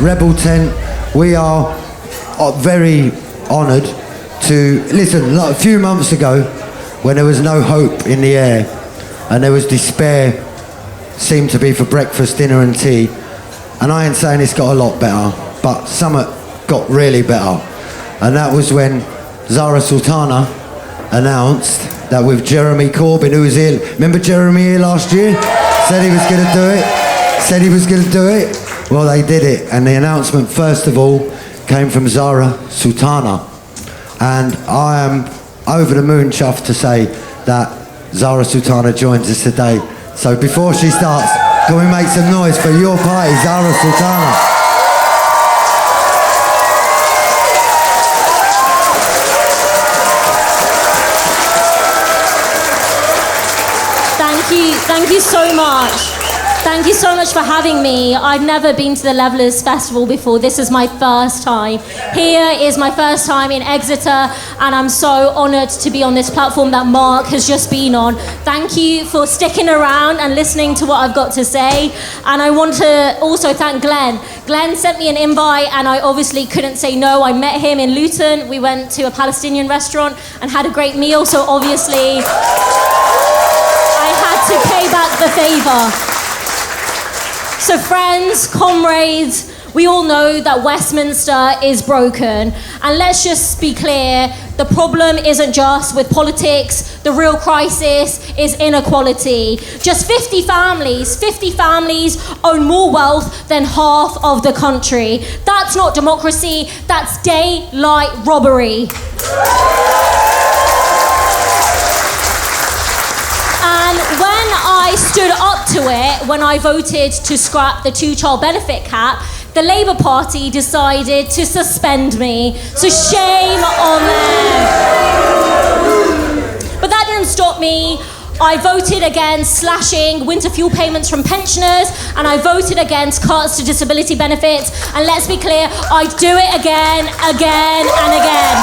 Rebel Tent, we are very honoured to... Listen, like a few months ago, when there was no hope in the air, and there was despair, seemed to be for breakfast, dinner and tea, and I ain't saying it's got a lot better, but something got really better. And that was when Zarah Sultana announced that with Jeremy Corbyn, who was here... Remember Jeremy here last year? Said he was going to do it. Well, they did it. And the announcement, first of all, came from Zarah Sultana. And I am over the moon chuffed to say that Zarah Sultana joins us today. So before she starts, can we make some noise for your party, Zarah Sultana? Thank you so much. Thank you so much for having me. I've never been to the Levellers Festival before. This is my first time. Here is my first time in Exeter, and I'm so honoured to be on this platform that Mark has just been on. Thank you for sticking around and listening to what I've got to say. And I want to also thank Glenn. Glenn sent me an invite, and I obviously couldn't say no. I met him in Luton. We went to a Palestinian restaurant and had a great meal, so obviously I had to pay back the favour. So friends, comrades, we all know that Westminster is broken. And let's just be clear, the problem isn't just with politics, the real crisis is inequality. Just 50 families own more wealth than half of the country. That's not democracy, that's daylight robbery. And when I stood up to it, when I voted to scrap the 2-child benefit cap, the Labour Party decided to suspend me. So shame on them. But that didn't stop me. I voted against slashing winter fuel payments from pensioners, and I voted against cuts to disability benefits. And let's be clear, I'd do it again and again.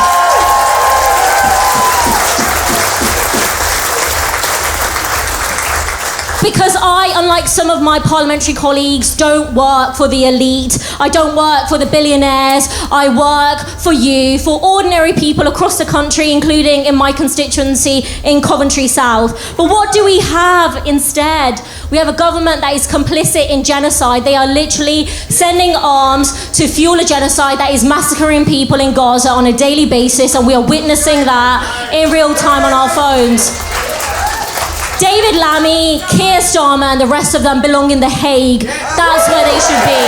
Because I, unlike some of my parliamentary colleagues, don't work for the elite. I don't work for the billionaires. I work for you, for ordinary people across the country, including in my constituency in Coventry South. But what do we have instead? We have a government that is complicit in genocide. They are literally sending arms to fuel a genocide that is massacring people in Gaza on a daily basis, and we are witnessing that in real time on our phones. David Lammy, Keir Starmer, and the rest of them belong in The Hague. That's where they should be.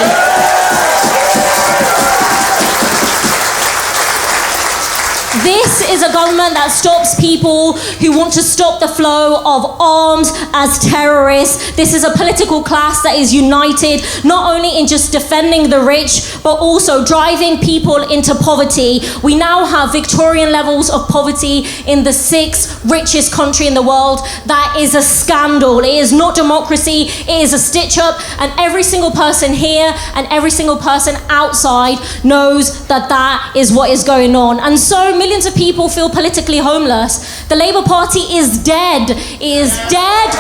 This is a government that stops people who want to stop the flow of arms as terrorists. This is a political class that is united, not only in just defending the rich, but also driving people into poverty. We now have Victorian levels of poverty in the 6th richest country in the world. That is a scandal. It is not democracy. It is a stitch-up, and every single person here and every single person outside knows that that is what is going on. And so millions of people feel politically homeless. The Labour Party is dead. It is dead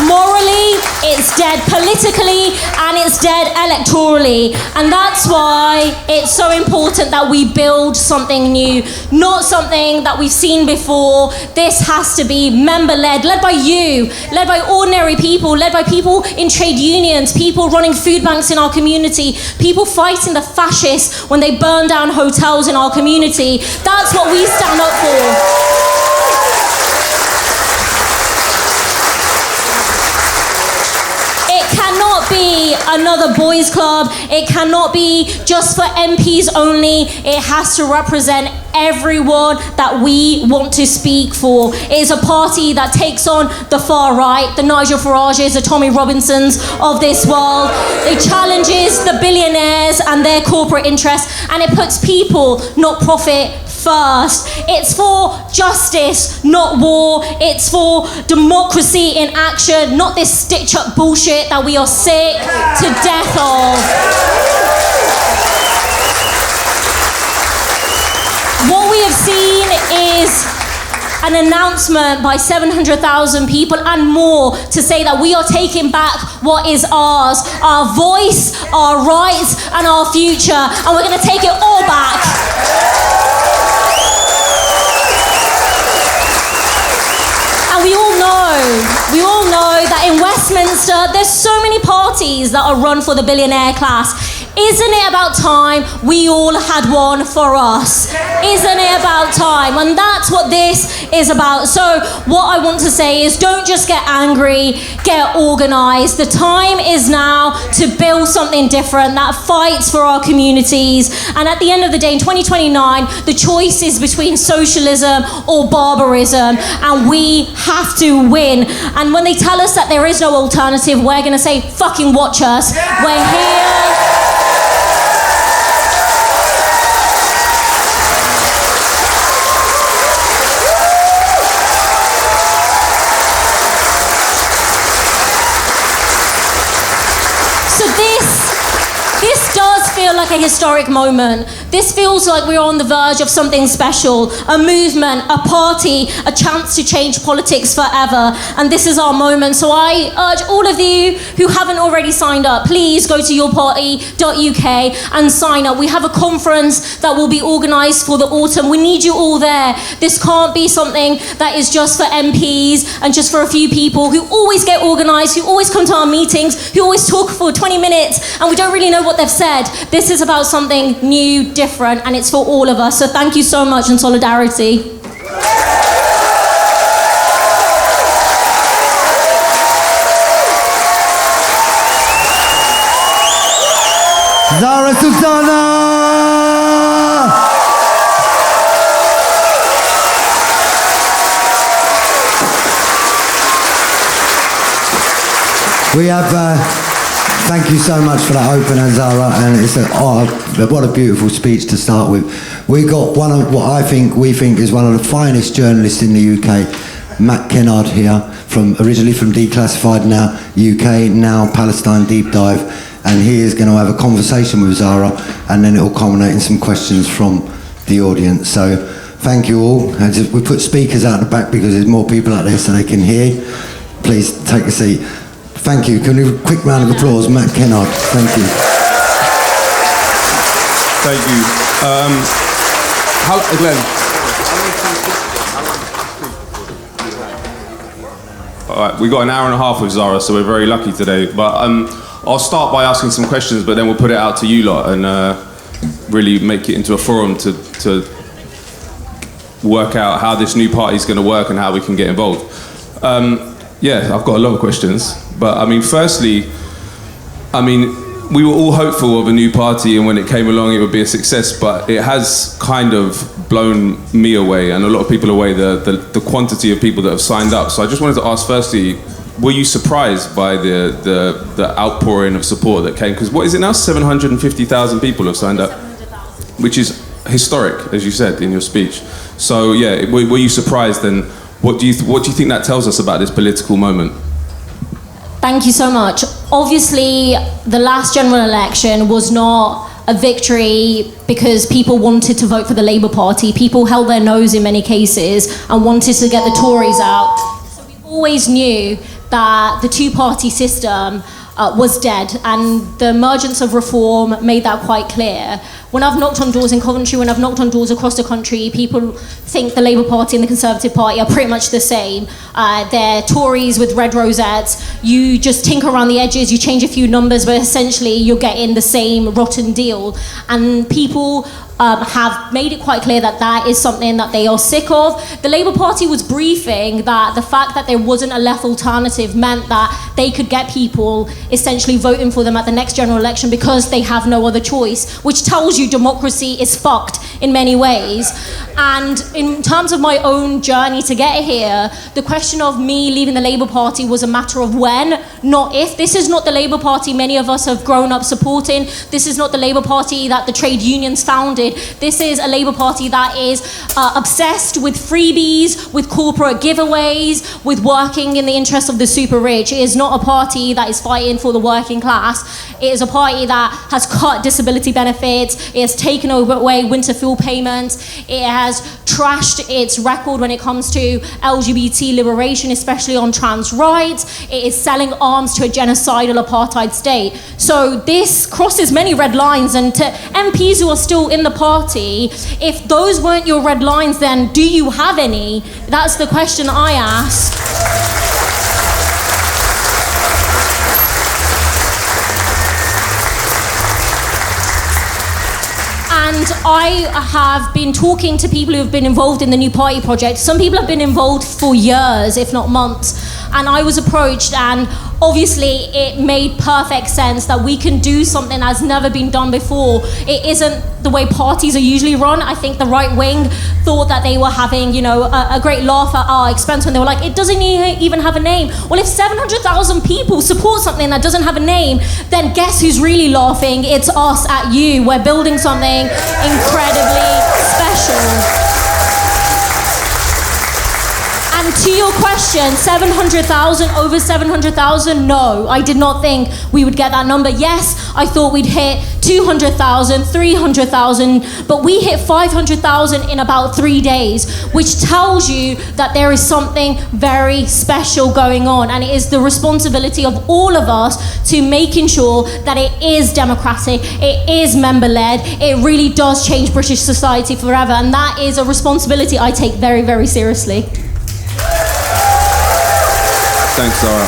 morally, it's dead politically, and it's dead electorally. And that's why it's so important that we build something new, not something that we've seen before. This has to be member-led, led by you, led by ordinary people, led by people in trade unions, people running food banks in our community, people fighting the fascists when they burn down hotels in our community. That's what we stand up for. Be another boys' club. It cannot be just for MPs only. It has to represent everyone that we want to speak for. It is a party that takes on the far right, the Nigel Farages, the Tommy Robinsons of this world. It challenges the billionaires and their corporate interests, and it puts people, not profit, first. It's for justice, not war. It's for democracy in action, not this stitch-up bullshit that we are sick to death of. What we have seen is an announcement by 700,000 people and more to say that we are taking back what is ours, our voice, our rights, and our future, and we're going to take it all back. And we all know that in Westminster, there's so many parties that are run for the billionaire class. Isn't it about time we all had one for us? Isn't it about time? And that's what this is about. So what I want to say is don't just get angry, get organised. The time is now to build something different that fights for our communities. And at the end of the day, in 2029, the choice is between socialism or barbarism, and we have to win. And when they tell us that there is no alternative, we're going to say, fucking watch us. We're here. This does feel like a historic moment. This feels like we're on the verge of something special, a movement, a party, a chance to change politics forever. And this is our moment. So I urge all of you who haven't already signed up, please go to yourparty.uk and sign up. We have a conference that will be organised for the autumn. We need you all there. This can't be something that is just for MPs and just for a few people who always get organised, who always come to our meetings, who always talk for 20 minutes and we don't really know what they've said. This is about something new, different, and it's for all of us. So thank you so much in solidarity. Zarah Sultana! We have, thank you so much for that opener, Zara, and it's what a beautiful speech to start with. We got one of what we think is one of the finest journalists in the UK, Matt Kennard here, originally from Declassified, now UK, now Palestine Deep Dive, and he is going to have a conversation with Zara, and then it will culminate in some questions from the audience. So thank you all. And we put speakers out the back because there's more people out there so they can hear. Please take a seat. Thank you. Can we have a quick round of applause, Matt Kennard? Thank you. Thank you. Glenn. All right, we got an hour and a half with Zara, so we're very lucky today. But I'll start by asking some questions, but then we'll put it out to you lot and really make it into a forum to work out how this new party is going to work and how we can get involved. Yeah, I've got a lot of questions. But I mean, firstly, we were all hopeful of a new party, and when it came along, it would be a success. But it has kind of blown me away, and a lot of people away. The quantity of people that have signed up. So I just wanted to ask, firstly, were you surprised by the outpouring of support that came? Because what is it now? 750,000 people have signed up, which is historic, as you said in your speech. So yeah, were you surprised? And what do you think that tells us about this political moment? Thank you so much. Obviously, the last general election was not a victory because people wanted to vote for the Labour Party. People held their nose in many cases and wanted to get the Tories out. So we always knew that the two-party system was dead, and the emergence of reform made that quite clear. When I've knocked on doors in Coventry, when I've knocked on doors across the country, people think the Labour Party and the Conservative Party are pretty much the same. They're Tories with red rosettes. You just tinker around the edges, you change a few numbers, but essentially you're getting the same rotten deal. And people have made it quite clear that that is something that they are sick of. The Labour Party was briefing that the fact that there wasn't a left alternative meant that they could get people essentially voting for them at the next general election because they have no other choice, which tells you democracy is fucked in many ways. And in terms of my own journey to get here, the question of me leaving the Labour Party was a matter of when, not if. This is not the Labour Party many of us have grown up supporting. This is not the Labour Party that the trade unions founded. founded. This is a Labour Party that is obsessed with freebies, with corporate giveaways, with working in the interest of the super rich. It is not a party that is fighting for the working class. It is a party that has cut disability benefits. It has taken away winter fuel payments. It has trashed its record when it comes to LGBT liberation, especially on trans rights. It is selling arms to a genocidal apartheid state. So this crosses many red lines, and to MPs who are still in the party, if those weren't your red lines, then do you have any? That's the question I ask. And I have been talking to people who have been involved in the New Party project. Some people have been involved for years, if not months. And I was approached, and obviously it made perfect sense that we can do something that's never been done before. It isn't the way parties are usually run. I think the right wing thought that they were having, a great laugh at our expense when they were like, it doesn't even have a name. Well, if 700,000 people support something that doesn't have a name, then guess who's really laughing? It's us at you. We're building something incredibly special. And to your question, 700,000, over 700,000, no, I did not think we would get that number. Yes, I thought we'd hit 200,000, 300,000, but we hit 500,000 in about 3 days, which tells you that there is something very special going on, and it is the responsibility of all of us to making sure that it is democratic, it is member-led, it really does change British society forever, and that is a responsibility I take very, very seriously. Thanks, Zarah.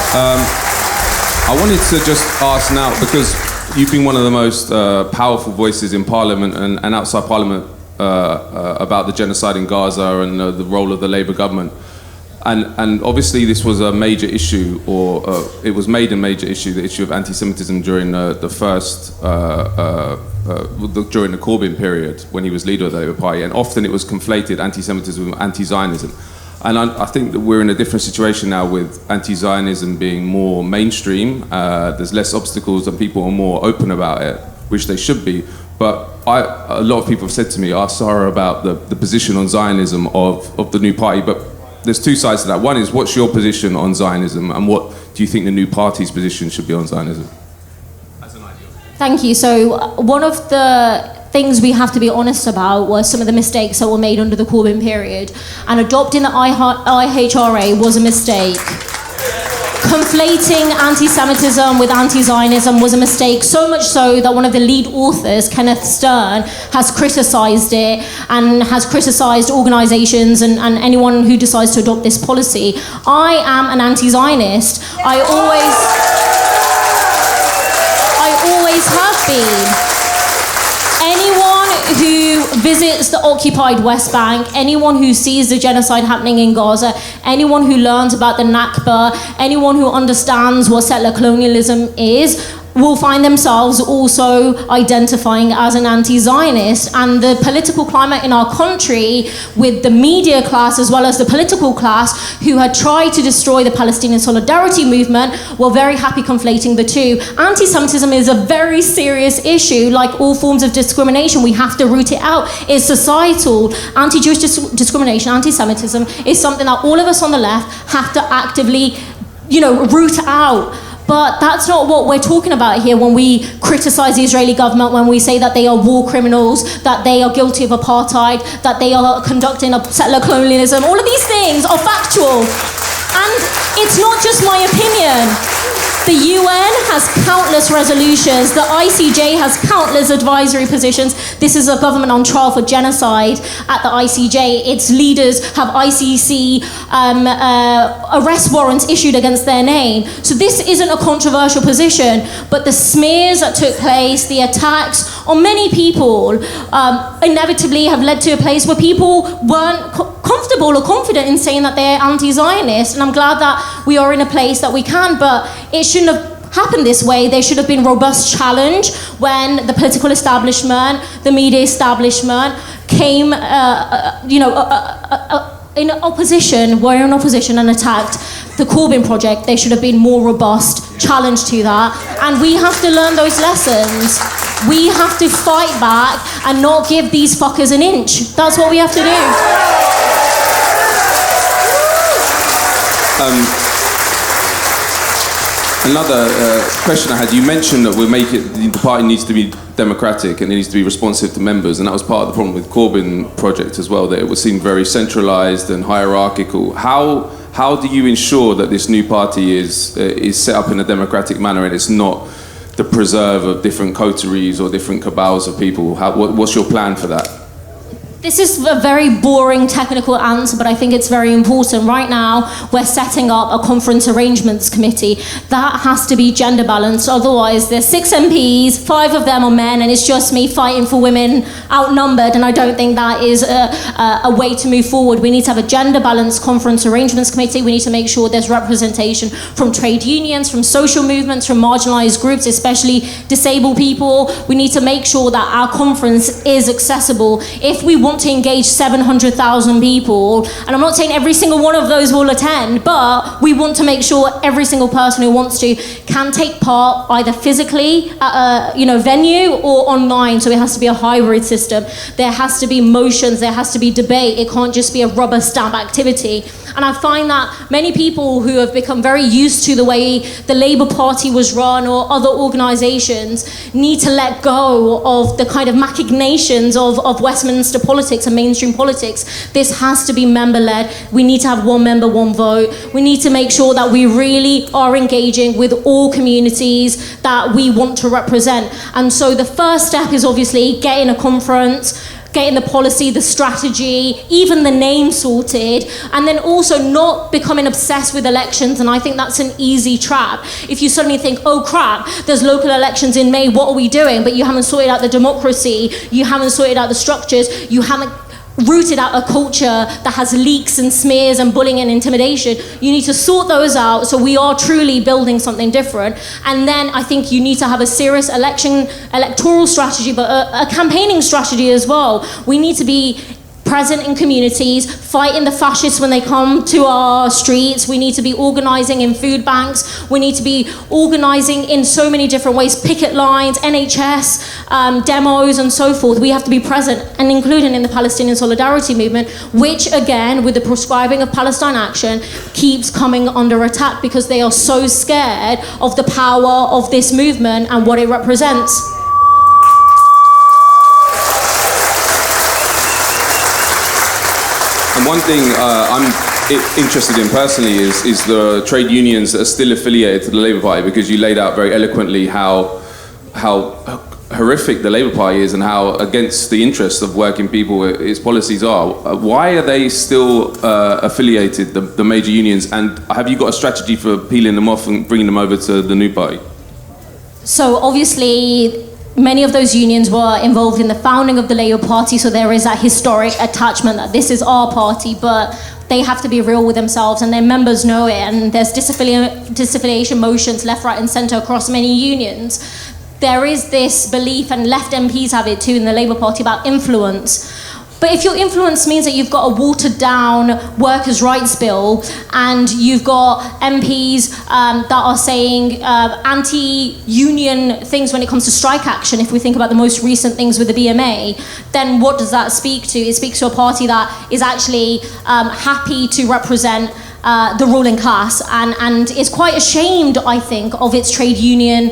I wanted to just ask now, because you've been one of the most powerful voices in Parliament and outside Parliament about the genocide in Gaza and the role of the Labour government. And obviously this was a major issue, or it was made a major issue, the issue of anti-Semitism during the first, during the Corbyn period when he was leader of the Labour Party. And often it was conflated, anti-Semitism with anti-Zionism. And I think that we're in a different situation now with anti-Zionism being more mainstream. There's less obstacles and people are more open about it, which they should be. But a lot of people have said to me, ask Sarah about the position on Zionism of the new party. But there's two sides to that. One is, what's your position on Zionism, and what do you think the new party's position should be on Zionism? As an ideal. Thank you. So one of the things we have to be honest about were some of the mistakes that were made under the Corbyn period, and adopting the IHRA was a mistake. Conflating anti-Semitism with anti-Zionism was a mistake, so much so that one of the lead authors, Kenneth Stern, has criticised it and has criticised organisations and anyone who decides to adopt this policy. I am an anti-Zionist. I always have been. Anyone who visits the occupied West Bank, anyone who sees the genocide happening in Gaza, anyone who learns about the Nakba, anyone who understands what settler colonialism is, will find themselves also identifying as an anti-Zionist. And the political climate in our country, with the media class as well as the political class who had tried to destroy the Palestinian solidarity movement, were very happy conflating the two. Anti-Semitism is a very serious issue. Like all forms of discrimination, we have to root it out. It's societal. Anti-Jewish discrimination, anti-Semitism, is something that all of us on the left have to actively, root out. But that's not what we're talking about here when we criticise the Israeli government, when we say that they are war criminals, that they are guilty of apartheid, that they are conducting a settler colonialism. All of these things are factual. And it's not just my opinion. The UN has countless resolutions. The ICJ has countless advisory positions. This is a government on trial for genocide at the ICJ. Its leaders have ICC arrest warrants issued against their name. So this isn't a controversial position, but the smears that took place, the attacks on many people, inevitably have led to a place where people weren't comfortable or confident in saying that they're anti-Zionist. And I'm glad that we are in a place that we can, but it shouldn't have happened this way. There should have been robust challenge when the political establishment, the media establishment came, in opposition, were in opposition and attacked the Corbyn project. There should have been more robust challenge to that. And we have to learn those lessons. We have to fight back and not give these fuckers an inch. That's what we have to do. Another question I had, you mentioned that the party needs to be democratic and it needs to be responsive to members, and that was part of the problem with Corbyn project as well, that it would seem very centralised and hierarchical. How do you ensure that this new party is set up in a democratic manner and it's not the preserve of different coteries or different cabals of people? What's your plan for that? This is a very boring technical answer, but I think it's very important. Right now, we're setting up a conference arrangements committee. That has to be gender balanced. Otherwise, there's 6 MPs, 5 of them are men, and it's just me fighting for women outnumbered, and I don't think that is a way to move forward. We need to have a gender balanced conference arrangements committee. We need to make sure there's representation from trade unions, from social movements, from marginalised groups, especially disabled people. We need to make sure that our conference is accessible. If we want to engage 700,000 people, and I'm not saying every single one of those will attend, but we want to make sure every single person who wants to can take part either physically at a venue or online. So it has to be a hybrid system. There has to be motions, there has to be debate. It can't just be a rubber stamp activity. And I find that many people who have become very used to the way the Labour Party was run or other organisations need to let go of the kind of machinations of Westminster politics and mainstream politics. This has to be member-led. We need to have one member, one vote. We need to make sure that we really are engaging with all communities that we want to represent. And so the first step is obviously getting a conference, getting the policy, the strategy, even the name sorted, and then also not becoming obsessed with elections. And I think that's an easy trap. If you suddenly think, oh crap, there's local elections in May, what are we doing? But you haven't sorted out the democracy, you haven't sorted out the structures, you haven't rooted out a culture that has leaks and smears and bullying and intimidation. You need to sort those out so we are truly building something different. And then I think you need to have a serious electoral strategy, but a campaigning strategy as well. We need to be present in communities, fighting the fascists when they come to our streets. We need to be organising in food banks. We need to be organising in so many different ways, picket lines, NHS, demos and so forth. We have to be present and including in the Palestinian Solidarity Movement, which again, with the prescribing of Palestine Action, keeps coming under attack because they are so scared of the power of this movement and what it represents. And one thing I'm interested in personally is the trade unions that are still affiliated to the Labour Party, because you laid out very eloquently how horrific the Labour Party is and how against the interests of working people its policies are. Why are they still affiliated, the major unions, and have you got a strategy for peeling them off and bringing them over to the new party? So obviously, many of those unions were involved in the founding of the Labour Party, so there is that historic attachment that this is our party, but they have to be real with themselves and their members know it, and there's disaffiliation motions left, right and centre across many unions. There is this belief, and left MPs have it too in the Labour Party, about influence. But if your influence means that you've got a watered down workers' rights bill and you've got MPs that are saying anti-union things when it comes to strike action, if we think about the most recent things with the BMA, then what does that speak to? It speaks to a party that is actually happy to represent the ruling class and is quite ashamed, I think, of its trade union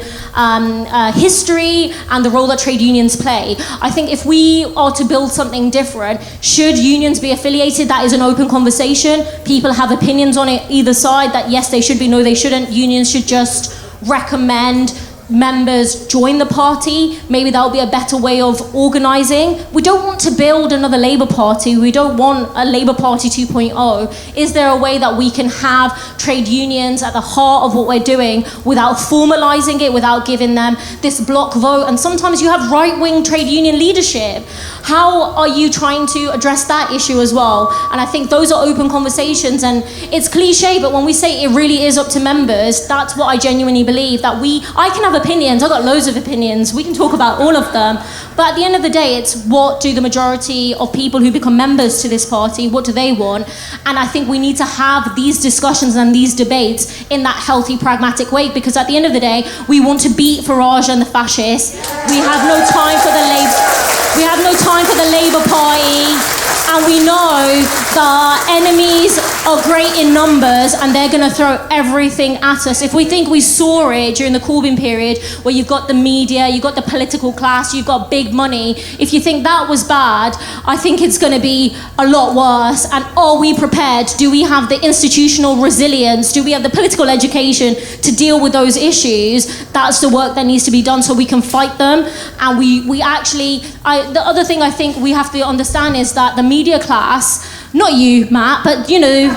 history and the role that trade unions play. I think if we are to build something different, should unions be affiliated? That is an open conversation. People have opinions on it either side, that yes, they should be, no, they shouldn't. Unions should just recommend members join the party. Maybe that would be a better way of organising. We don't want to build another Labour Party. We don't want a Labour Party 2.0. Is there a way that we can have trade unions at the heart of what we're doing without formalising it, without giving them this block vote? And sometimes you have right-wing trade union leadership. How are you trying to address that issue as well? And I think those are open conversations, and it's cliche, but when we say it really is up to members, that's what I genuinely believe, that I can have opinions, I've got loads of opinions, we can talk about all of them, But at the end of the day, it's what do the majority of people who become members to this party, what do they want? And I think we need to have these discussions and these debates in that healthy, pragmatic way, because at the end of the day, we want to beat Farage and the fascists. We have no time for the Labour Party. And we know that enemies are great in numbers and they're going to throw everything at us. If we think we saw it during the Corbyn period, where you've got the media, you've got the political class, you've got big money, if you think that was bad, I think it's going to be a lot worse. And are we prepared? Do we have the institutional resilience? Do we have the political education to deal with those issues? That's the work that needs to be done so we can fight them. And we actually, the other thing I think we have to understand is that the media class, not you, Matt, but you know,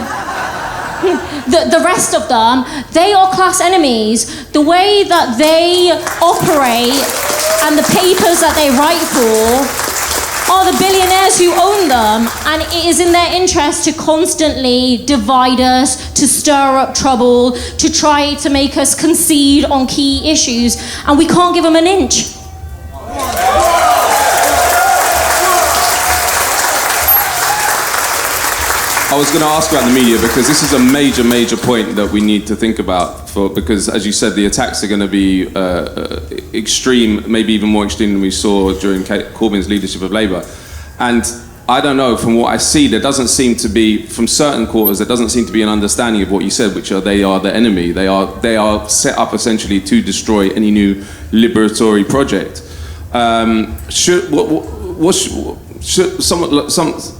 the rest of them, they are class enemies. The way that they operate and the papers that they write for are the billionaires who own them, and it is in their interest to constantly divide us, to stir up trouble, to try to make us concede on key issues, and we can't give them an inch. I was going to ask about the media because this is a major point that we need to think about because, as you said, the attacks are going to be extreme, maybe even more extreme than we saw during Corbyn's leadership of Labour. And I don't know, from what I see, there doesn't seem to be, from certain quarters, there doesn't seem to be an understanding of what you said, which are they are the enemy. They are set up essentially to destroy any new liberatory project.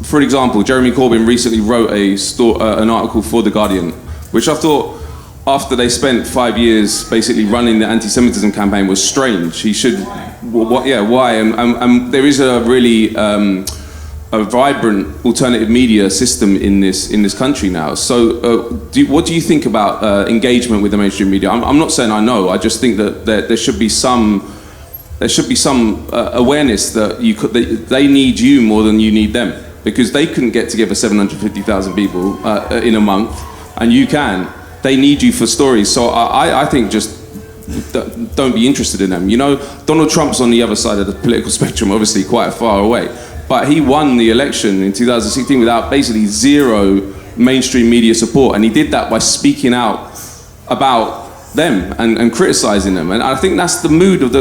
For example, Jeremy Corbyn recently wrote an article for The Guardian, which I thought, after they spent 5 years basically running the anti-Semitism campaign, was strange. He should, why? And there is a really a vibrant alternative media system in this country now. So, what do you think about engagement with the mainstream media? I'm not saying I know. I just think that there should be some. There should be some awareness that they need you more than you need them, because they couldn't get together 750,000 people in a month, and you can. They need you for stories. So I think just don't be interested in them. You know, Donald Trump's on the other side of the political spectrum, obviously quite far away, but he won the election in 2016 without basically zero mainstream media support, and he did that by speaking out about them and criticizing them, and I think that's the mood of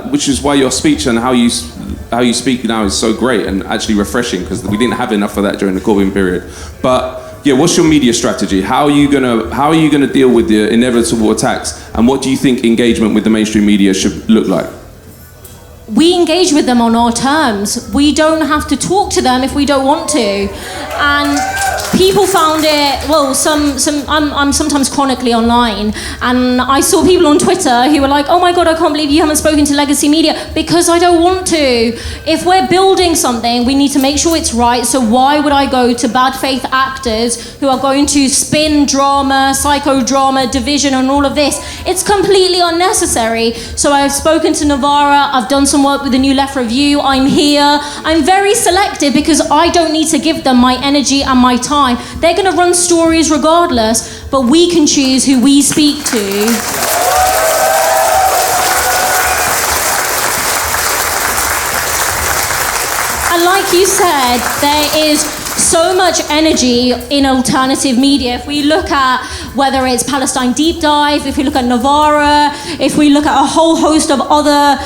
which is why your speech and how you speak now is so great and actually refreshing, because we didn't have enough of that during the Corbyn period. But yeah, what's your media strategy? How are you gonna deal with the inevitable attacks, and what do you think engagement with the mainstream media should look like? We engage with them on our terms. We don't have to talk to them if we don't want to. And people found it, well, I'm sometimes chronically online, and I saw people on Twitter who were like, oh my God, I can't believe you haven't spoken to legacy media, because I don't want to. If we're building something, we need to make sure it's right, so why would I go to bad faith actors who are going to spin drama, psychodrama, division, and all of this? It's completely unnecessary. So I've spoken to Navarra, I've done some work with the New Left Review, I'm here. I'm very selective because I don't need to give them my energy and my time. They're going to run stories regardless, but we can choose who we speak to. And like you said, there is so much energy in alternative media. If we look at whether it's Palestine Deep Dive, if we look at Navarra, if we look at a whole host of other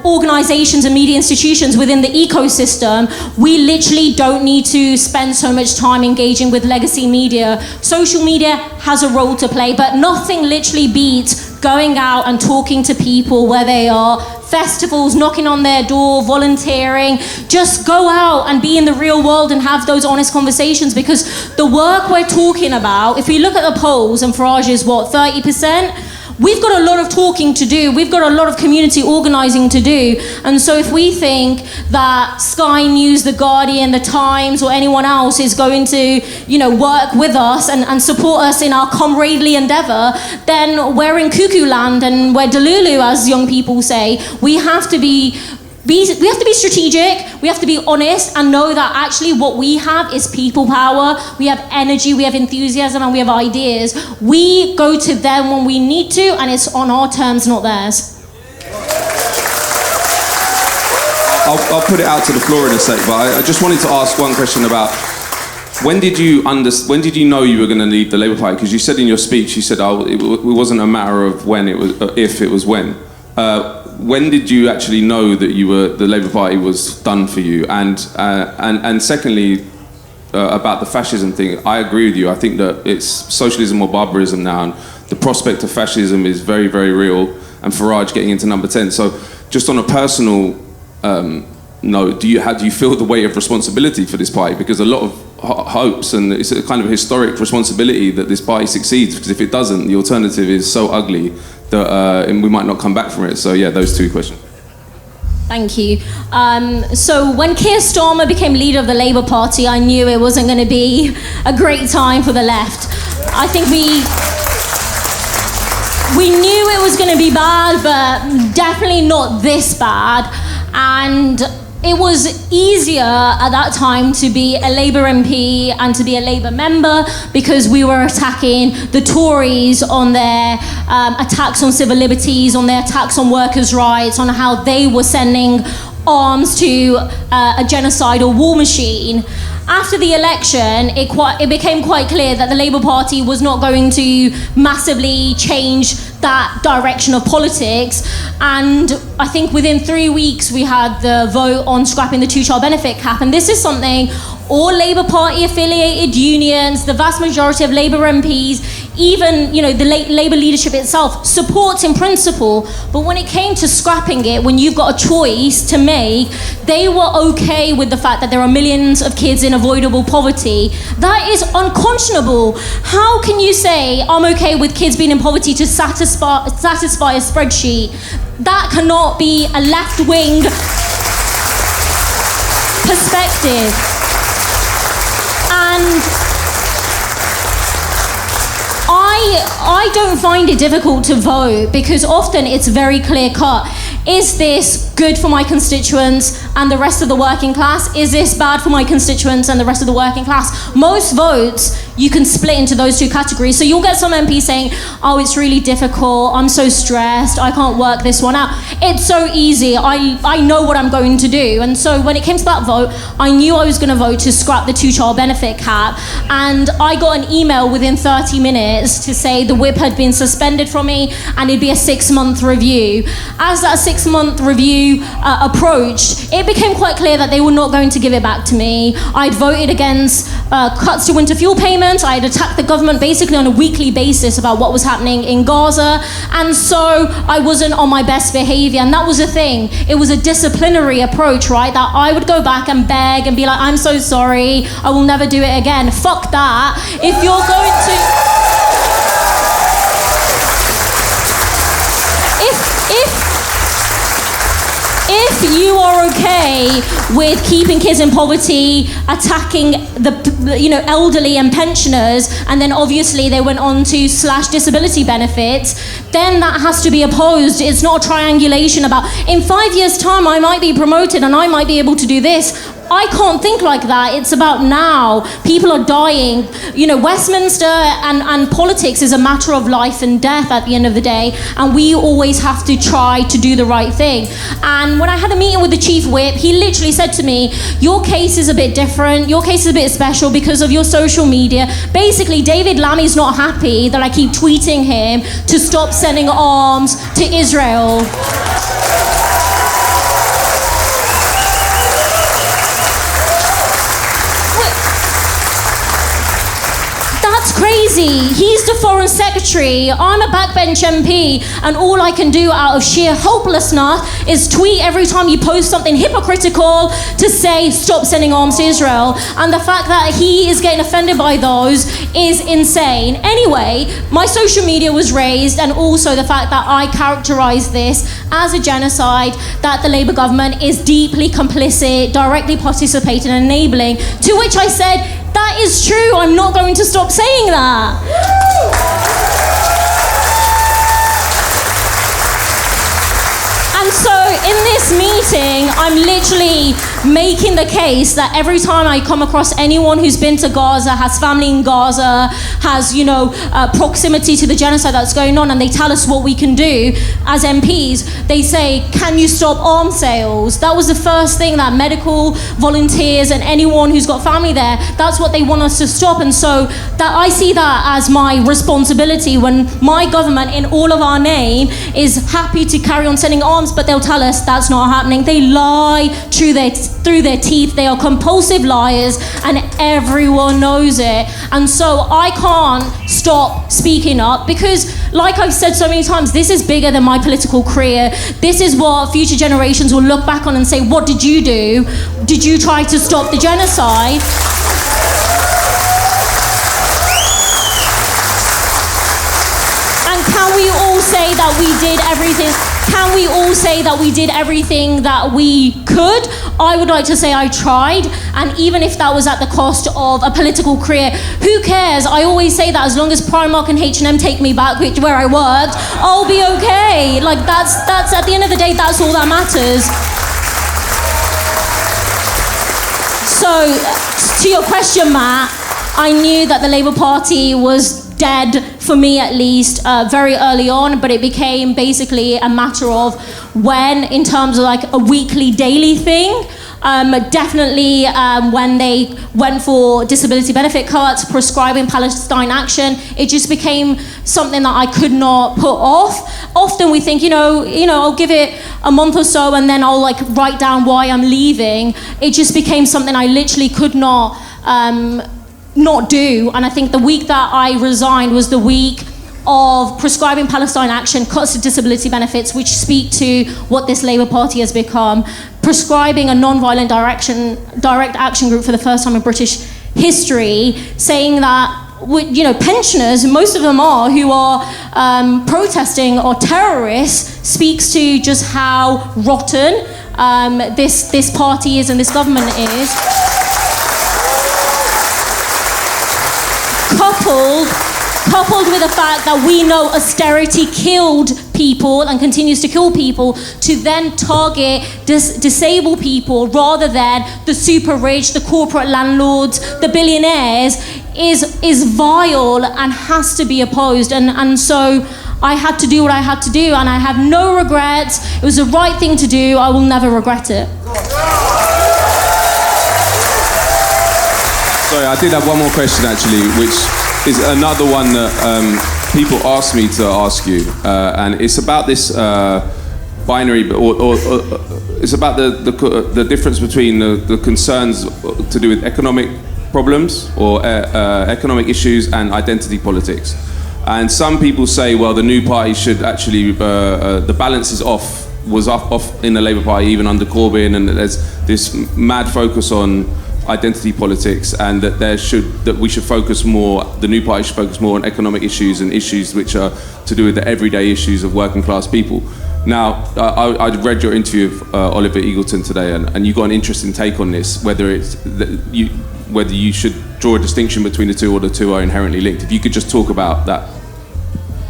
organizations and media institutions within the ecosystem, we literally don't need to spend so much time engaging with legacy media. Social media has a role to play, but nothing literally beats going out and talking to people where they are, festivals, knocking on their door, volunteering. Just go out and be in the real world and have those honest conversations, because the work we're talking about, if we look at the polls, and Farage is what, 30%? We've got a lot of talking to do. We've got a lot of community organising to do. And so if we think that Sky News, The Guardian, The Times, or anyone else is going to, work with us and support us in our comradely endeavour, then we're in cuckoo land and we're delulu, as young people say. We have to be strategic, we have to be honest, and know that actually what we have is people power, we have energy, we have enthusiasm, and we have ideas. We go to them when we need to, and it's on our terms, not theirs. I'll put it out to the floor in a sec, but I just wanted to ask one question about when did you know you were going to leave the Labour Party? Because you said in your speech, you said it wasn't a matter of when, it was if, it was when. When did you actually know that the Labour Party was done for you? And secondly, about the fascism thing, I agree with you. I think that it's socialism or barbarism now, and the prospect of fascism is very, very real, and Farage getting into number 10. So just on a personal note, how do you feel the weight of responsibility for this party? Because a lot of hopes, and it's a kind of historic responsibility that this party succeeds, because if it doesn't, the alternative is so ugly that and we might not come back from it. So yeah, those two questions. Thank you. So when Keir Starmer became leader of the Labour Party, I knew it wasn't going to be a great time for the left. I think we knew it was going to be bad, but definitely not this bad. And it was easier at that time to be a Labour MP and to be a Labour member because we were attacking the Tories on their attacks on civil liberties, on their attacks on workers' rights, on how they were sending arms to a genocidal war machine. After the election, it became quite clear that the Labour Party was not going to massively change that direction of politics. And I think within 3 weeks, we had the vote on scrapping the two-child benefit cap. And this is something all Labour Party affiliated unions, the vast majority of Labour MPs, even the Labour leadership itself supports in principle. But when it came to scrapping it, when you've got a choice to make, they were okay with the fact that there are millions of kids in avoidable poverty. That is unconscionable. How can you say I'm okay with kids being in poverty to satisfy a spreadsheet? That cannot be a left-wing perspective. And I don't find it difficult to vote because often it's very clear cut. Is this good for my constituents and the rest of the working class? Is this bad for my constituents and the rest of the working class? Most votes you can split into those two categories. So you'll get some MPs saying, oh, it's really difficult, I'm so stressed, I can't work this one out. It's so easy, I know what I'm going to do. And so when it came to that vote, I knew I was going to vote to scrap the two-child benefit cap. And I got an email within 30 minutes to say the whip had been suspended from me and it'd be a 6-month review. As that 6-month review approached, it became quite clear that they were not going to give it back to me. I'd voted against cuts to winter fuel payments. I had attacked the government basically on a weekly basis about what was happening in Gaza. And so I wasn't on my best behavior. And that was the thing. It was a disciplinary approach, right? That I would go back and beg and be like, I'm so sorry, I will never do it again. Fuck that. If you're going to... If you are okay with keeping kids in poverty, attacking the elderly and pensioners, and then obviously they went on to slash disability benefits, then that has to be opposed. It's not a triangulation about, in 5 years' time I might be promoted and I might be able to do this. I can't think like that. It's about now. People are dying. Westminster and politics is a matter of life and death at the end of the day, and we always have to try to do the right thing. And when I had a meeting with the chief whip, he literally said to me, your case is a bit different, your case is a bit special because of your social media. Basically, David Lammy's not happy that I keep tweeting him to stop sending arms to Israel. Crazy. He's the foreign secretary. I'm a backbench MP, and all I can do out of sheer hopelessness is tweet every time you post something hypocritical to say stop sending arms to Israel. And the fact that he is getting offended by those is insane. Anyway, my social media was raised, and also the fact that I characterised this as a genocide, that the Labour government is deeply complicit, directly participating and enabling, to which I said, that is true, I'm not going to stop saying that. And so in this meeting, I'm literally making the case that every time I come across anyone who's been to Gaza, has family in Gaza, has, proximity to the genocide that's going on, and they tell us what we can do as MPs, they say, can you stop arms sales? That was the first thing that medical volunteers and anyone who's got family there, that's what they want us to stop. And so that I see that as my responsibility when my government, in all of our name, is happy to carry on sending arms, but they'll tell us that's not happening. They lie through their teeth. They are compulsive liars, and everyone knows it. And so I can't stop speaking up because, like I've said so many times, this is bigger than my political career. This is what future generations will look back on and say, what did you do? Did you try to stop the genocide? And can we all say that we did everything? Can we all say that we did everything that we could? I would like to say I tried, and even if that was at the cost of a political career, who cares? I always say that as long as Primark and H&M take me back, where I worked, I'll be okay. Like that's at the end of the day, that's all that matters. So, to your question, Matt, I knew that the Labour Party was dead, for me at least, very early on, but it became basically a matter of when, in terms of like a weekly, daily thing. Definitely when they went for disability benefit cuts, prescribing Palestine action, it just became something that I could not put off. Often we think, I'll give it a month or so and then I'll like write down why I'm leaving. It just became something I literally could not do. And I think the week that I resigned was the week of prescribing Palestine action, cuts to disability benefits, which speak to what this Labour Party has become, prescribing a non-violent direct action group for the first time in British history, saying that pensioners, most of them are, who are protesting or terrorists, speaks to just how rotten this party is and this government is. Coupled with the fact that we know austerity killed people and continues to kill people, to then target disabled people rather than the super rich, the corporate landlords, the billionaires, is vile and has to be opposed. And so I had to do what I had to do, and I have no regrets. It was the right thing to do. I will never regret it. Sorry, I did have one more question actually, which is another one that people ask me to ask you, and it's about this binary, or it's about the difference between the concerns to do with economic problems or economic issues and identity politics. And some people say, well, the new party should actually, the balance is off in the Labour Party even under Corbyn, and there's this mad focus on identity politics, and that we should focus more, the new party should focus more on economic issues and issues which are to do with the everyday issues of working class people. Now, I read your interview of Oliver Eagleton today, and you got an interesting take on this, whether you should draw a distinction between the two or the two are inherently linked. If you could just talk about that.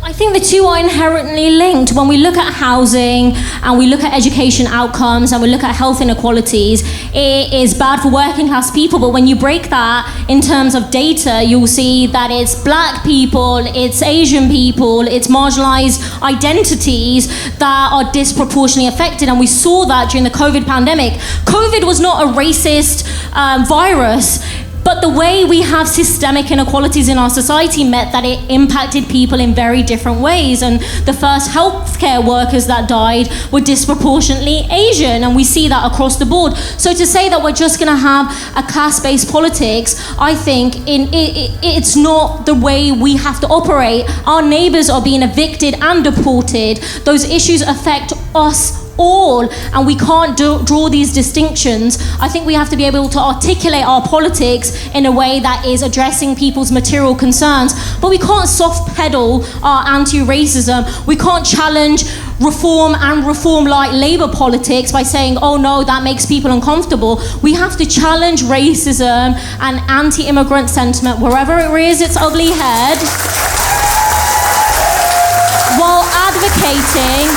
I think the two are inherently linked. When we look at housing and we look at education outcomes and we look at health inequalities, it is bad for working class people. But when you break that in terms of data, you'll see that it's black people, it's Asian people, it's marginalized identities that are disproportionately affected. And we saw that during the COVID pandemic. COVID was not a racist virus. But the way we have systemic inequalities in our society meant that it impacted people in very different ways. And the first healthcare workers that died were disproportionately Asian, and we see that across the board. So to say that we're just going to have a class-based politics, I think it's not the way we have to operate. Our neighbours are being evicted and deported. Those issues affect us all, and we can't draw these distinctions. I think we have to be able to articulate our politics in a way that is addressing people's material concerns, but we can't soft pedal our anti-racism. We can't challenge reform and reform-like Labour politics by saying, oh no, that makes people uncomfortable. We have to challenge racism and anti-immigrant sentiment wherever it rears its ugly head, while advocating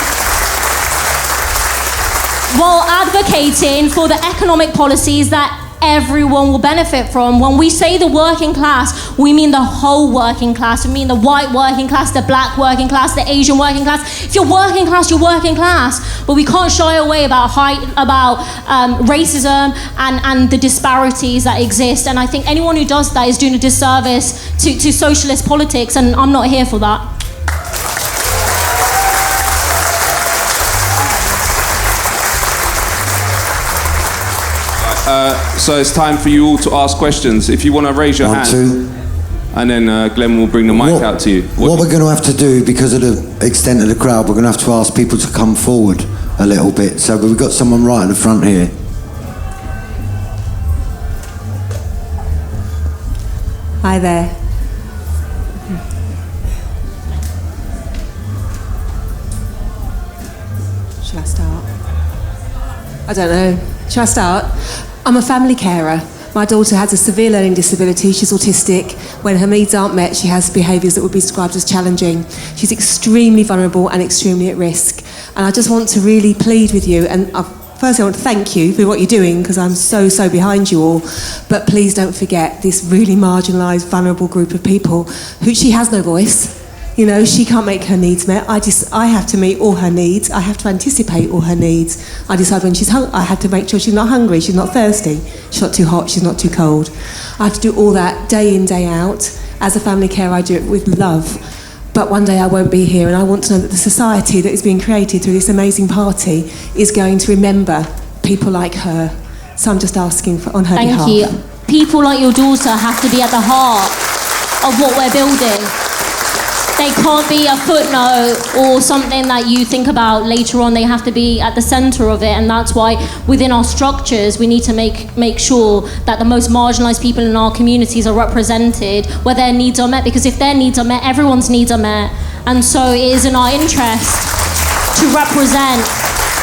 while advocating for the economic policies that everyone will benefit from. When we say the working class, we mean the whole working class. We mean the white working class, the black working class, the Asian working class. If you're working class, you're working class. But we can't shy away about racism and the disparities that exist. And I think anyone who does that is doing a disservice to socialist politics, and I'm not here for that. So it's time for you all to ask questions. If you want to raise your hand, and then Glenn will bring the mic out to you. What we're going to have to do, because of the extent of the crowd, we're going to have to ask people to come forward a little bit. So we've got someone right at the front here. Hi there. Shall I start? I don't know. Shall I start? I'm a family carer. My daughter has a severe learning disability. She's autistic. When her needs aren't met, she has behaviours that would be described as challenging. She's extremely vulnerable and extremely at risk. And I just want to really plead with you, and firstly I want to thank you for what you're doing, because I'm so behind you all, but please don't forget this really marginalised, vulnerable group of people who she has no voice. You know, she can't make her needs met. I have to meet all her needs. I have to anticipate all her needs. I decide when she's hungry. I have to make sure she's not hungry, she's not thirsty, she's not too hot, she's not too cold. I have to do all that day in, day out. As a family carer, I do it with love. But one day I won't be here, and I want to know that the society that is being created through this amazing party is going to remember people like her. So I'm just asking on her behalf. Thank you. People like your daughter have to be at the heart of what we're building. They can't be a footnote or something that you think about later on. They have to be at the centre of it, and that's why within our structures we need to make sure that the most marginalised people in our communities are represented, where their needs are met, because if their needs are met, everyone's needs are met. And so it is in our interest to represent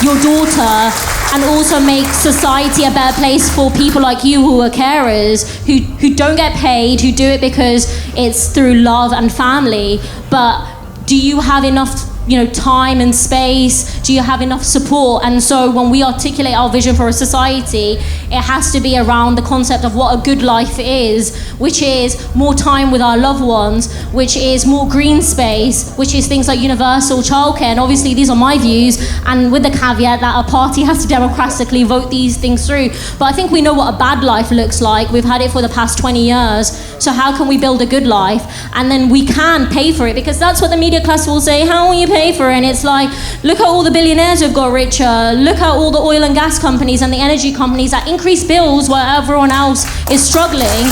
your daughter and also make society a better place for people like you who are carers, who don't get paid, who do it because it's through love and family. But do you have enough time and space? Do you have enough support? And so when we articulate our vision for a society, it has to be around the concept of what a good life is, which is more time with our loved ones, which is more green space, which is things like universal childcare. And obviously these are my views, and with the caveat that a party has to democratically vote these things through. But I think we know what a bad life looks like. We've had it for the past 20 years. So how can we build a good life? And then we can pay for it, because that's what the media class will say. How will you pay for it? And it's like, look at all the billionaires who've got richer. Look at all the oil and gas companies and the energy companies that increase bills while everyone else is struggling.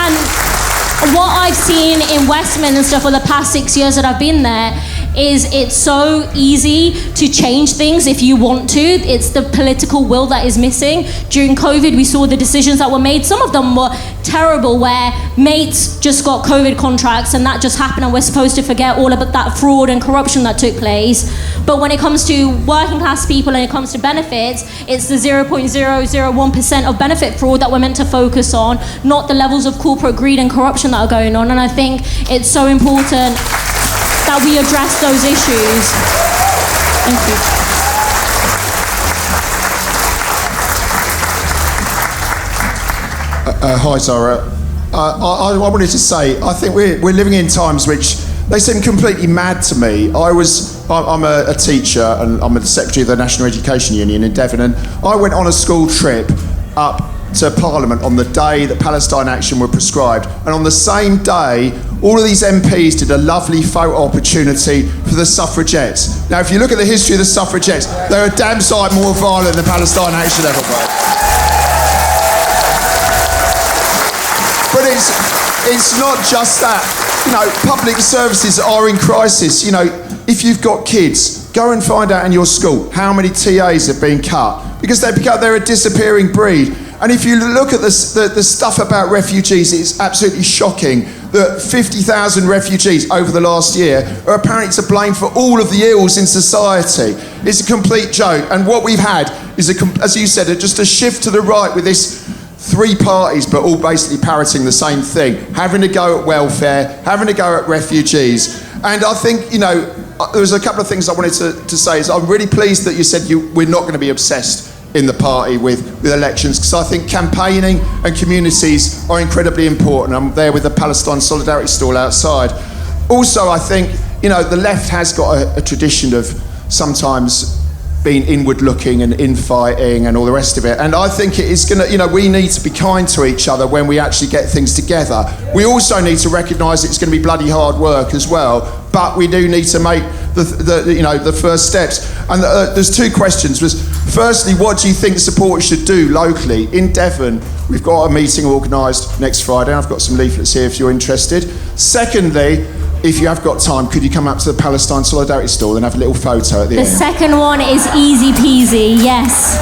And what I've seen in Westminster for the past 6 years that I've been there is it's so easy to change things if you want to. It's the political will that is missing. During COVID, we saw the decisions that were made. Some of them were terrible, where mates just got COVID contracts and that just happened, and we're supposed to forget all about that fraud and corruption that took place. But when it comes to working class people and it comes to benefits, it's the 0.001% of benefit fraud that we're meant to focus on, not the levels of corporate greed and corruption that are going on. And I think it's so important that we address those issues. Thank you. Hi, Zarah. I wanted to say, I think we're living in times which they seem completely mad to me. I'm a teacher, and I'm the secretary of the National Education Union in Devon, and I went on a school trip up to Parliament on the day that Palestine Action were prescribed, and on the same day all of these MPs did a lovely photo opportunity for the suffragettes. Now if you look at the history of the suffragettes, they're a damn sight more violent than Palestine Action ever were. But it's not just that. Public services are in crisis. If you've got kids, go and find out in your school how many TAs have been cut, because they're a disappearing breed. And if you look at the stuff about refugees, it's absolutely shocking that 50,000 refugees over the last year are apparently to blame for all of the ills in society. It's a complete joke. And what we've had is, as you said, just a shift to the right with this three parties, but all basically parroting the same thing, having to go at welfare, having to go at refugees. And I think, there was a couple of things I wanted to say. Is I'm really pleased that you said we're not going to be obsessed in the party with elections, because I think campaigning and communities are incredibly important. I'm there with the Palestine Solidarity stall outside. Also, I think, the left has got a tradition of sometimes being inward-looking and infighting and all the rest of it. And I think it is going to, we need to be kind to each other when we actually get things together. We also need to recognise it's going to be bloody hard work as well, but we do need to make the first steps. And there's two questions. Firstly, what do you think supporters should do locally? In Devon, we've got a meeting organised next Friday. I've got some leaflets here if you're interested. Secondly, if you have got time, could you come up to the Palestine Solidarity stall and have a little photo at the end? The second one is easy peasy, yes.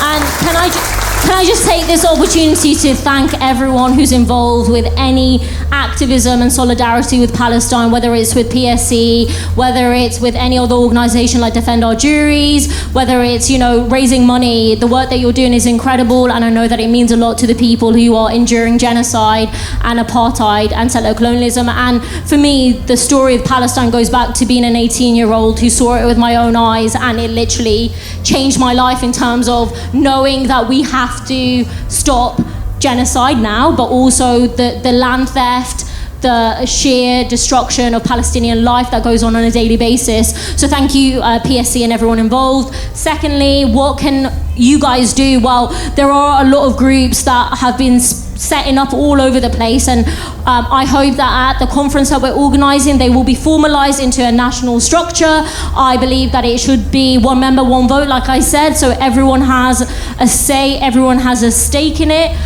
And can I just take this opportunity to thank everyone who's involved with any activism and solidarity with Palestine, whether it's with PSC, whether it's with any other organisation like Defend Our Juries, whether it's, raising money. The work that you're doing is incredible, and I know that it means a lot to the people who are enduring genocide and apartheid and settler colonialism. And for me, the story of Palestine goes back to being an 18-year-old who saw it with my own eyes, and it literally changed my life in terms of knowing that we have to stop genocide now, but also the land theft, the sheer destruction of Palestinian life that goes on a daily basis. So thank you, PSC and everyone involved. Secondly, what can you guys do? Well, there are a lot of groups that have been setting up all over the place, and I hope that at the conference that we're organising, they will be formalised into a national structure. I believe that it should be one member, one vote, like I said, so everyone has a say, everyone has a stake in it.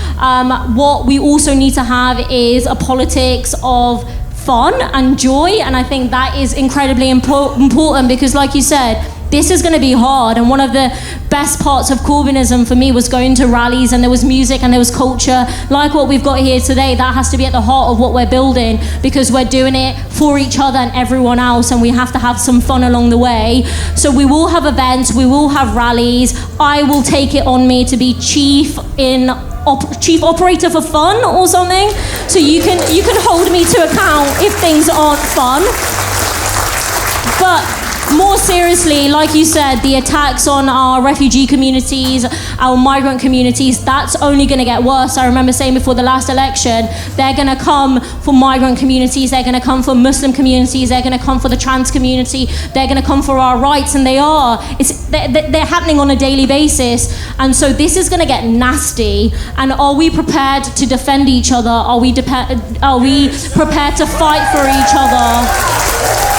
What we also need to have is a politics of fun and joy, and I think that is incredibly important because, like you said, this is going to be hard, and one of the best parts of Corbynism for me was going to rallies, and there was music and there was culture like what we've got here today. That has to be at the heart of what we're building, because we're doing it for each other and everyone else, and we have to have some fun along the way. So we will have events, we will have rallies. I will take it on me to be chief operator for fun or something, so you can hold me to account if things aren't fun. But more seriously, like you said, the attacks on our refugee communities, our migrant communities, that's only going to get worse. I remember saying before the last election, they're going to come for migrant communities, they're going to come for Muslim communities, they're going to come for the trans community, they're going to come for our rights, and they are. They're happening on a daily basis, and so this is going to get nasty. And are we prepared to defend each other? Are we prepared to fight for each other?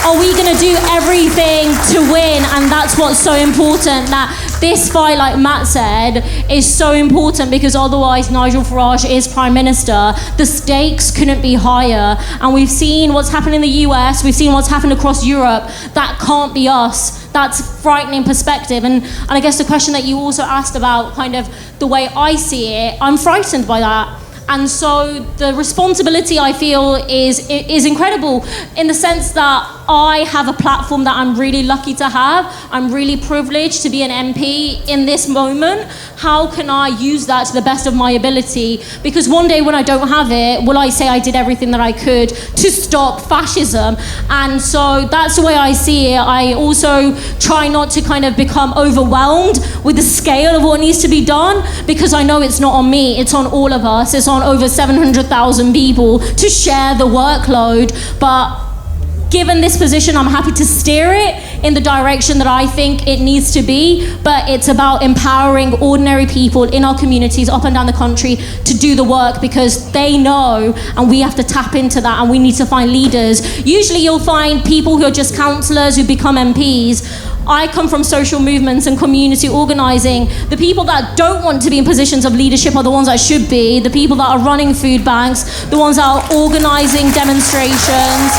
Are we going to do everything to win? And that's what's so important, that this fight, like Matt said, is so important, because otherwise Nigel Farage is Prime Minister. The stakes couldn't be higher. And we've seen what's happened in the US, we've seen what's happened across Europe. That can't be us. That's frightening perspective. And I guess the question that you also asked about kind of the way I see it, I'm frightened by that. And so the responsibility, I feel, is incredible, in the sense that I have a platform that I'm really lucky to have. I'm really privileged to be an MP in this moment. How can I use that to the best of my ability? Because one day when I don't have it, will I say I did everything that I could to stop fascism? And so that's the way I see it. I also try not to kind of become overwhelmed with the scale of what needs to be done, because I know it's not on me, it's on all of us. It's on over 700,000 people to share the workload. But given this position, I'm happy to steer it in the direction that I think it needs to be, but it's about empowering ordinary people in our communities up and down the country to do the work, because they know, and we have to tap into that, and we need to find leaders. Usually you'll find people who are just councillors who become MPs. I come from social movements and community organising. The people that don't want to be in positions of leadership are the ones that should be, the people that are running food banks, the ones that are organising demonstrations,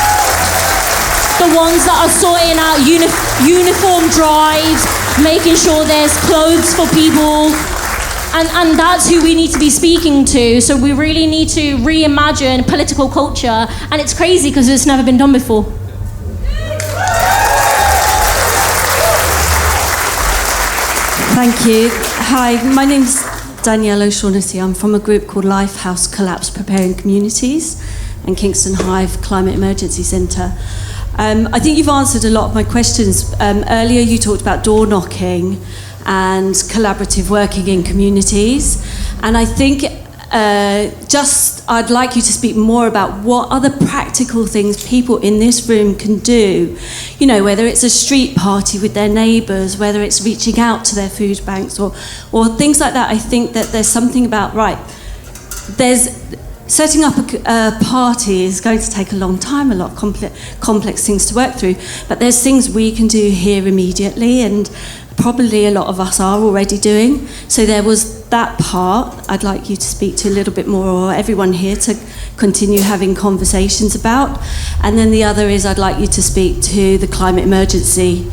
the ones that are sorting out uniform drives, making sure there's clothes for people. And that's who we need to be speaking to. So we really need to reimagine political culture. And it's crazy because it's never been done before. Thank you. Hi, my name's Danielle O'Shaughnessy. I'm from a group called Lifehouse Collapse Preparing Communities and Kingston Hive Climate Emergency Centre. I think you've answered a lot of my questions. Earlier you talked about door knocking and collaborative working in communities, and I think I'd like you to speak more about what other practical things people in this room can do. You know, whether it's a street party with their neighbours, whether it's reaching out to their food banks or things like that. I think that there's something about, setting up a party is going to take a long time, a lot of complex things to work through, but there's things we can do here immediately, and probably a lot of us are already doing. So there was that part I'd like you to speak to a little bit more, or everyone here to continue having conversations about. And then the other is I'd like you to speak to the climate emergency.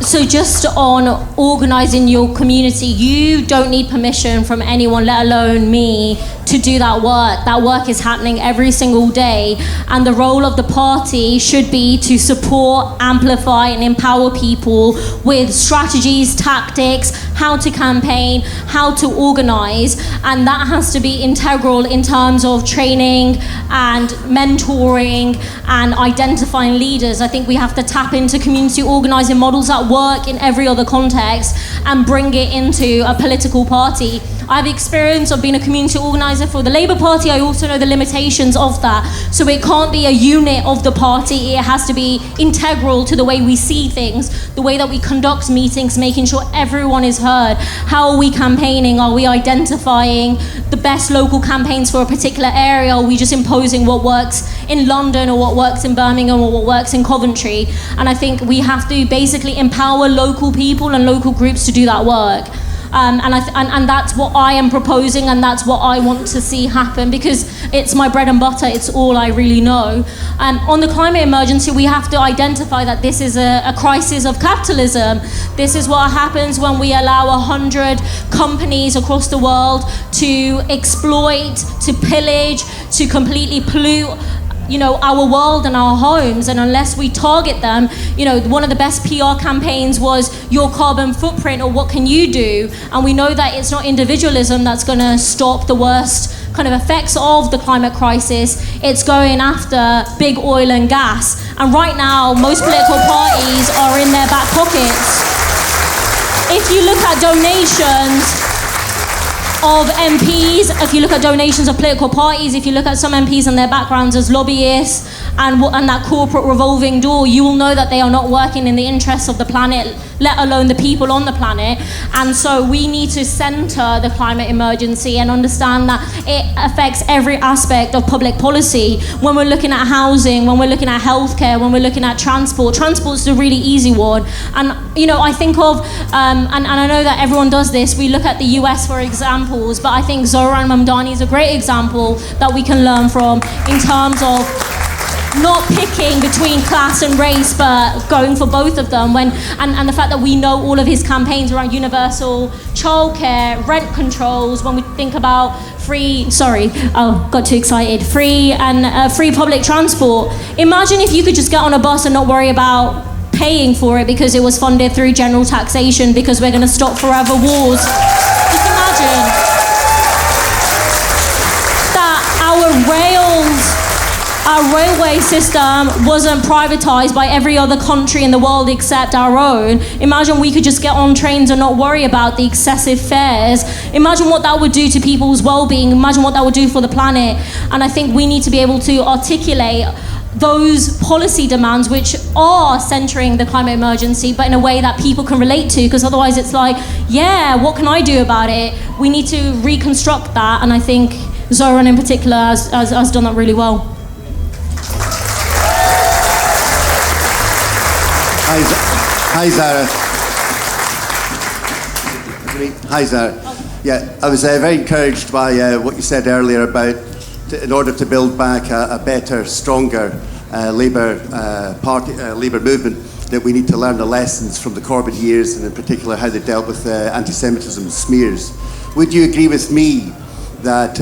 So just on organising your community, you don't need permission from anyone, let alone me, to do that work. That work is happening every single day, and the role of the party should be to support, amplify and empower people with strategies, tactics, how to campaign, how to organise, and that has to be integral in terms of training and mentoring and identifying leaders. I think we have to tap into community organising models that work in every other context and bring it into a political party. I have experience of being a community organiser for the Labour Party. I also know the limitations of that. So it can't be a unit of the party. It has to be integral to the way we see things, the way that we conduct meetings, making sure everyone is heard. How are we campaigning? Are we identifying the best local campaigns for a particular area? Are we just imposing what works in London or what works in Birmingham or what works in Coventry? And I think we have to basically empower local people and local groups to do that work. And that's what I am proposing, and that's what I want to see happen, because it's my bread and butter, it's all I really know. On the climate emergency, we have to identify that this is a crisis of capitalism. This is what happens when we allow 100 companies across the world to exploit, to pillage, to completely pollute our world and our homes, and unless we target them, one of the best PR campaigns was your carbon footprint, or what can you do? And we know that it's not individualism that's going to stop the worst kind of effects of the climate crisis. It's going after big oil and gas, and right now most political parties are in their back pockets. If you look at donations of MPs, if you look at donations of political parties, if you look at some MPs and their backgrounds as lobbyists and that corporate revolving door, you will know that they are not working in the interests of the planet, let alone the people on the planet. And so we need to centre the climate emergency and understand that it affects every aspect of public policy. When we're looking at housing, when we're looking at healthcare, when we're looking at transport's the really easy one. And I think of, and I know that everyone does this, we look at the US for examples, but I think Zohran Mamdani is a great example that we can learn from in terms of not picking between class and race, but going for both of them. And the fact that we know all of his campaigns around universal childcare, rent controls, when we think about free public transport. Imagine if you could just get on a bus and not worry about paying for it because it was funded through general taxation, because we're going to stop forever wars. Just imagine that our railway system wasn't privatised by every other country in the world except our own. Imagine we could just get on trains and not worry about the excessive fares. Imagine what that would do to people's well-being. Imagine what that would do for the planet. And I think we need to be able to articulate those policy demands which are centering the climate emergency, but in a way that people can relate to, because otherwise it's like, yeah, what can I do about it? We need to reconstruct that, and I think Zohran in particular has done that really well. Hi, Zarah. Hi, Zarah. Yeah, I was very encouraged by what you said earlier about in order to build back a better, stronger Labour movement, that we need to learn the lessons from the Corbyn years, and in particular how they dealt with anti-Semitism and smears. Would you agree with me that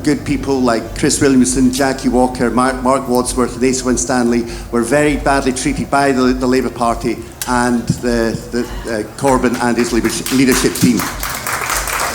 good people like Chris Williamson, Jackie Walker, Mark Wadsworth, and Asa Winstanley were very badly treated by the Labour Party and the Corbyn and his leadership team.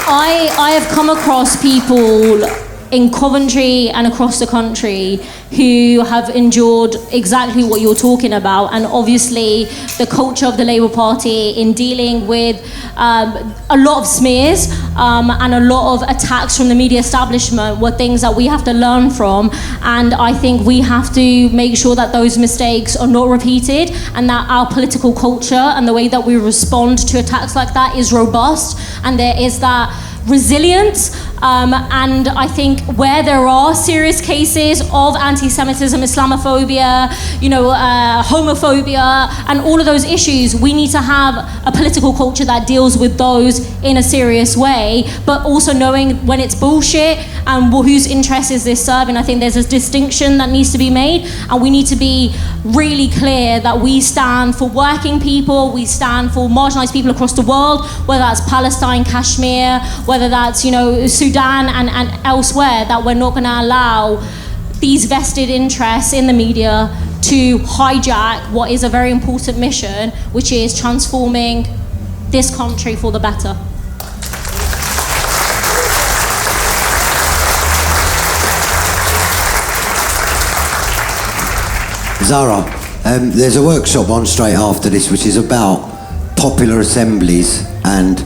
I have come across people in Coventry and across the country who have endured exactly what you're talking about, and obviously the culture of the Labour Party in dealing with a lot of smears and a lot of attacks from the media establishment were things that we have to learn from, and I think we have to make sure that those mistakes are not repeated and that our political culture and the way that we respond to attacks like that is robust and there is that resilience, and I think where there are serious cases of anti-Semitism, Islamophobia, homophobia, and all of those issues, we need to have a political culture that deals with those in a serious way, but also knowing when it's bullshit and whose interest is this serving. I think there's a distinction that needs to be made, and we need to be really clear that we stand for working people, we stand for marginalised people across the world, whether that's Palestine, Kashmir, whether that's Sudan and elsewhere, that we're not going to allow these vested interests in the media to hijack what is a very important mission, which is transforming this country for the better. Zara, there's a workshop on straight after this which is about popular assemblies and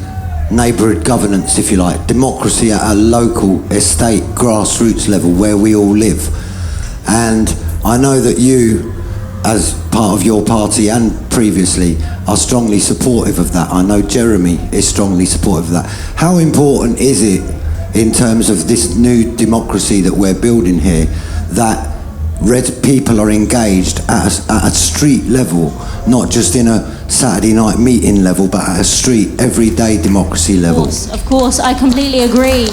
neighbourhood governance, if you like, democracy at a local, estate, grassroots level where we all live. And I know that you, as part of your party and previously, are strongly supportive of that. I know Jeremy is strongly supportive of that. How important is it in terms of this new democracy that we're building here that people are engaged at a street level, not just in a Saturday night meeting level, but at a street, everyday democracy level? Of course, I completely agree.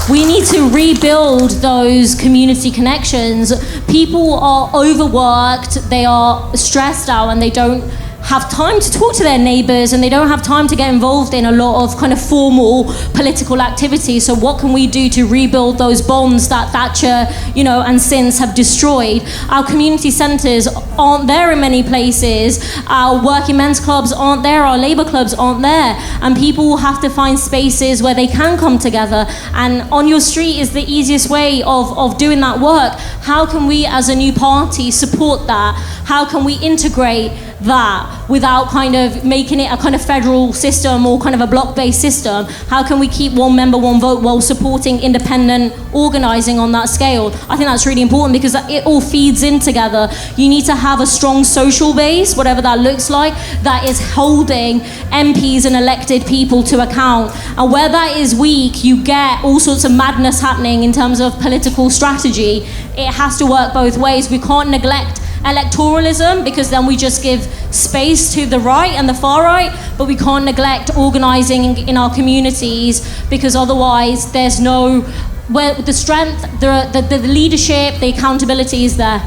We need to rebuild those community connections. People are overworked, they are stressed out, and they don't have time to talk to their neighbours, and they don't have time to get involved in a lot of kind of formal political activity. So what can we do to rebuild those bonds that Thatcher, and since have destroyed? Our community centres aren't there in many places. Our working men's clubs aren't there. Our labour clubs aren't there. And people will have to find spaces where they can come together. And on your street is the easiest way of doing that work. How can we as a new party support that? How can we integrate that without kind of making it a kind of federal system or kind of a block-based system? How can we keep one member, one vote while supporting independent organising on that scale? I think that's really important because it all feeds in together. You need to have a strong social base, whatever that looks like, that is holding MPs and elected people to account. And where that is weak, you get all sorts of madness happening in terms of political strategy. It has to work both ways. We can't neglect electoralism because then we just give space to the right and the far right, but we can't neglect organising in our communities because otherwise there's no, where the strength, the leadership, the accountability is there.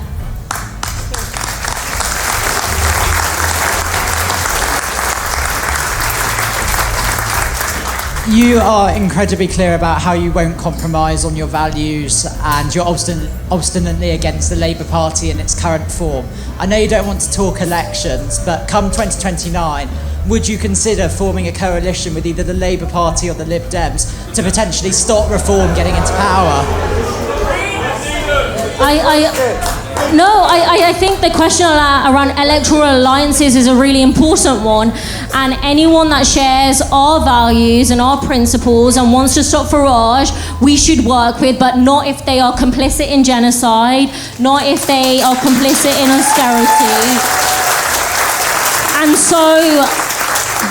You are incredibly clear about how you won't compromise on your values and you're obstinately against the Labour Party in its current form. I know you don't want to talk elections, but come 2029, would you consider forming a coalition with either the Labour Party or the Lib Dems to potentially stop reform getting into power? I think the question around electoral alliances is a really important one, and anyone that shares our values and our principles and wants to stop Farage, we should work with, but not if they are complicit in genocide, not if they are complicit in austerity. And so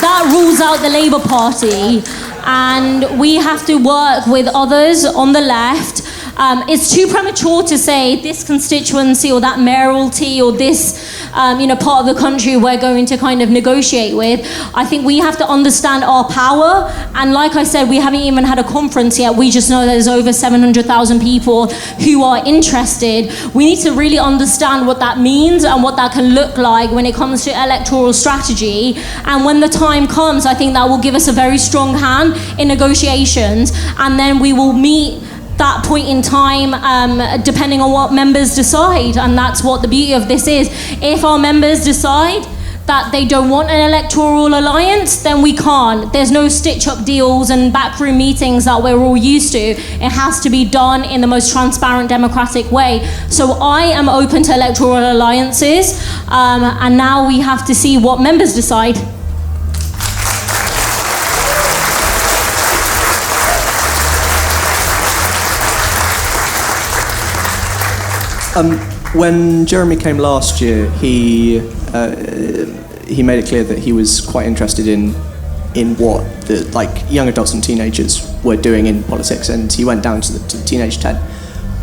that rules out the Labour Party, and we have to work with others on the left It's too premature to say this constituency or that mayoralty or this, part of the country we're going to kind of negotiate with. I think we have to understand our power. And like I said, we haven't even had a conference yet. We just know there's over 700,000 people who are interested. We need to really understand what that means and what that can look like when it comes to electoral strategy. And when the time comes, I think that will give us a very strong hand in negotiations. And then we will meet that point in time, depending on what members decide. And that's what the beauty of this is. If our members decide that they don't want an electoral alliance, then we can't. There's no stitch-up deals and backroom meetings that we're all used to. It has to be done in the most transparent, democratic way. So I am open to electoral alliances, and now we have to see what members decide. When Jeremy came last year, he made it clear that he was quite interested in what the young adults and teenagers were doing in politics, and he went down to the teenage tent.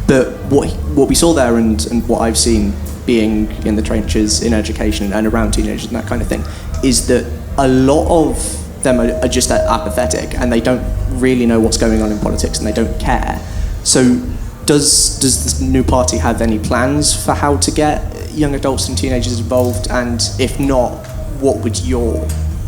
But what we saw there, and what I've seen being in the trenches in education and around teenagers and that kind of thing, is that a lot of them are just apathetic, and they don't really know what's going on in politics, and they don't care. So does this new party have any plans for how to get young adults and teenagers involved? And if not, what would your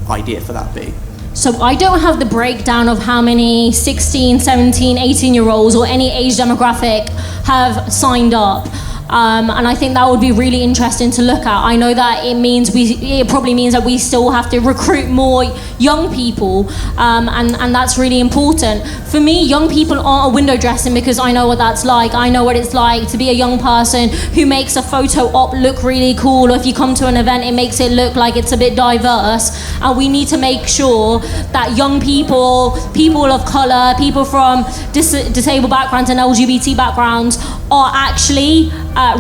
idea for that be? So I don't have the breakdown of how many 16, 17, 18-year-olds or any age demographic have signed up. And I think that would be really interesting to look at. I know that it probably means that we still have to recruit more young people, and that's really important. For me, young people aren't a window dressing, because I know what that's like. I know what it's like to be a young person who makes a photo op look really cool, or if you come to an event, it makes it look like it's a bit diverse. And we need to make sure that young people, people of colour, people from disabled backgrounds and LGBT backgrounds are actually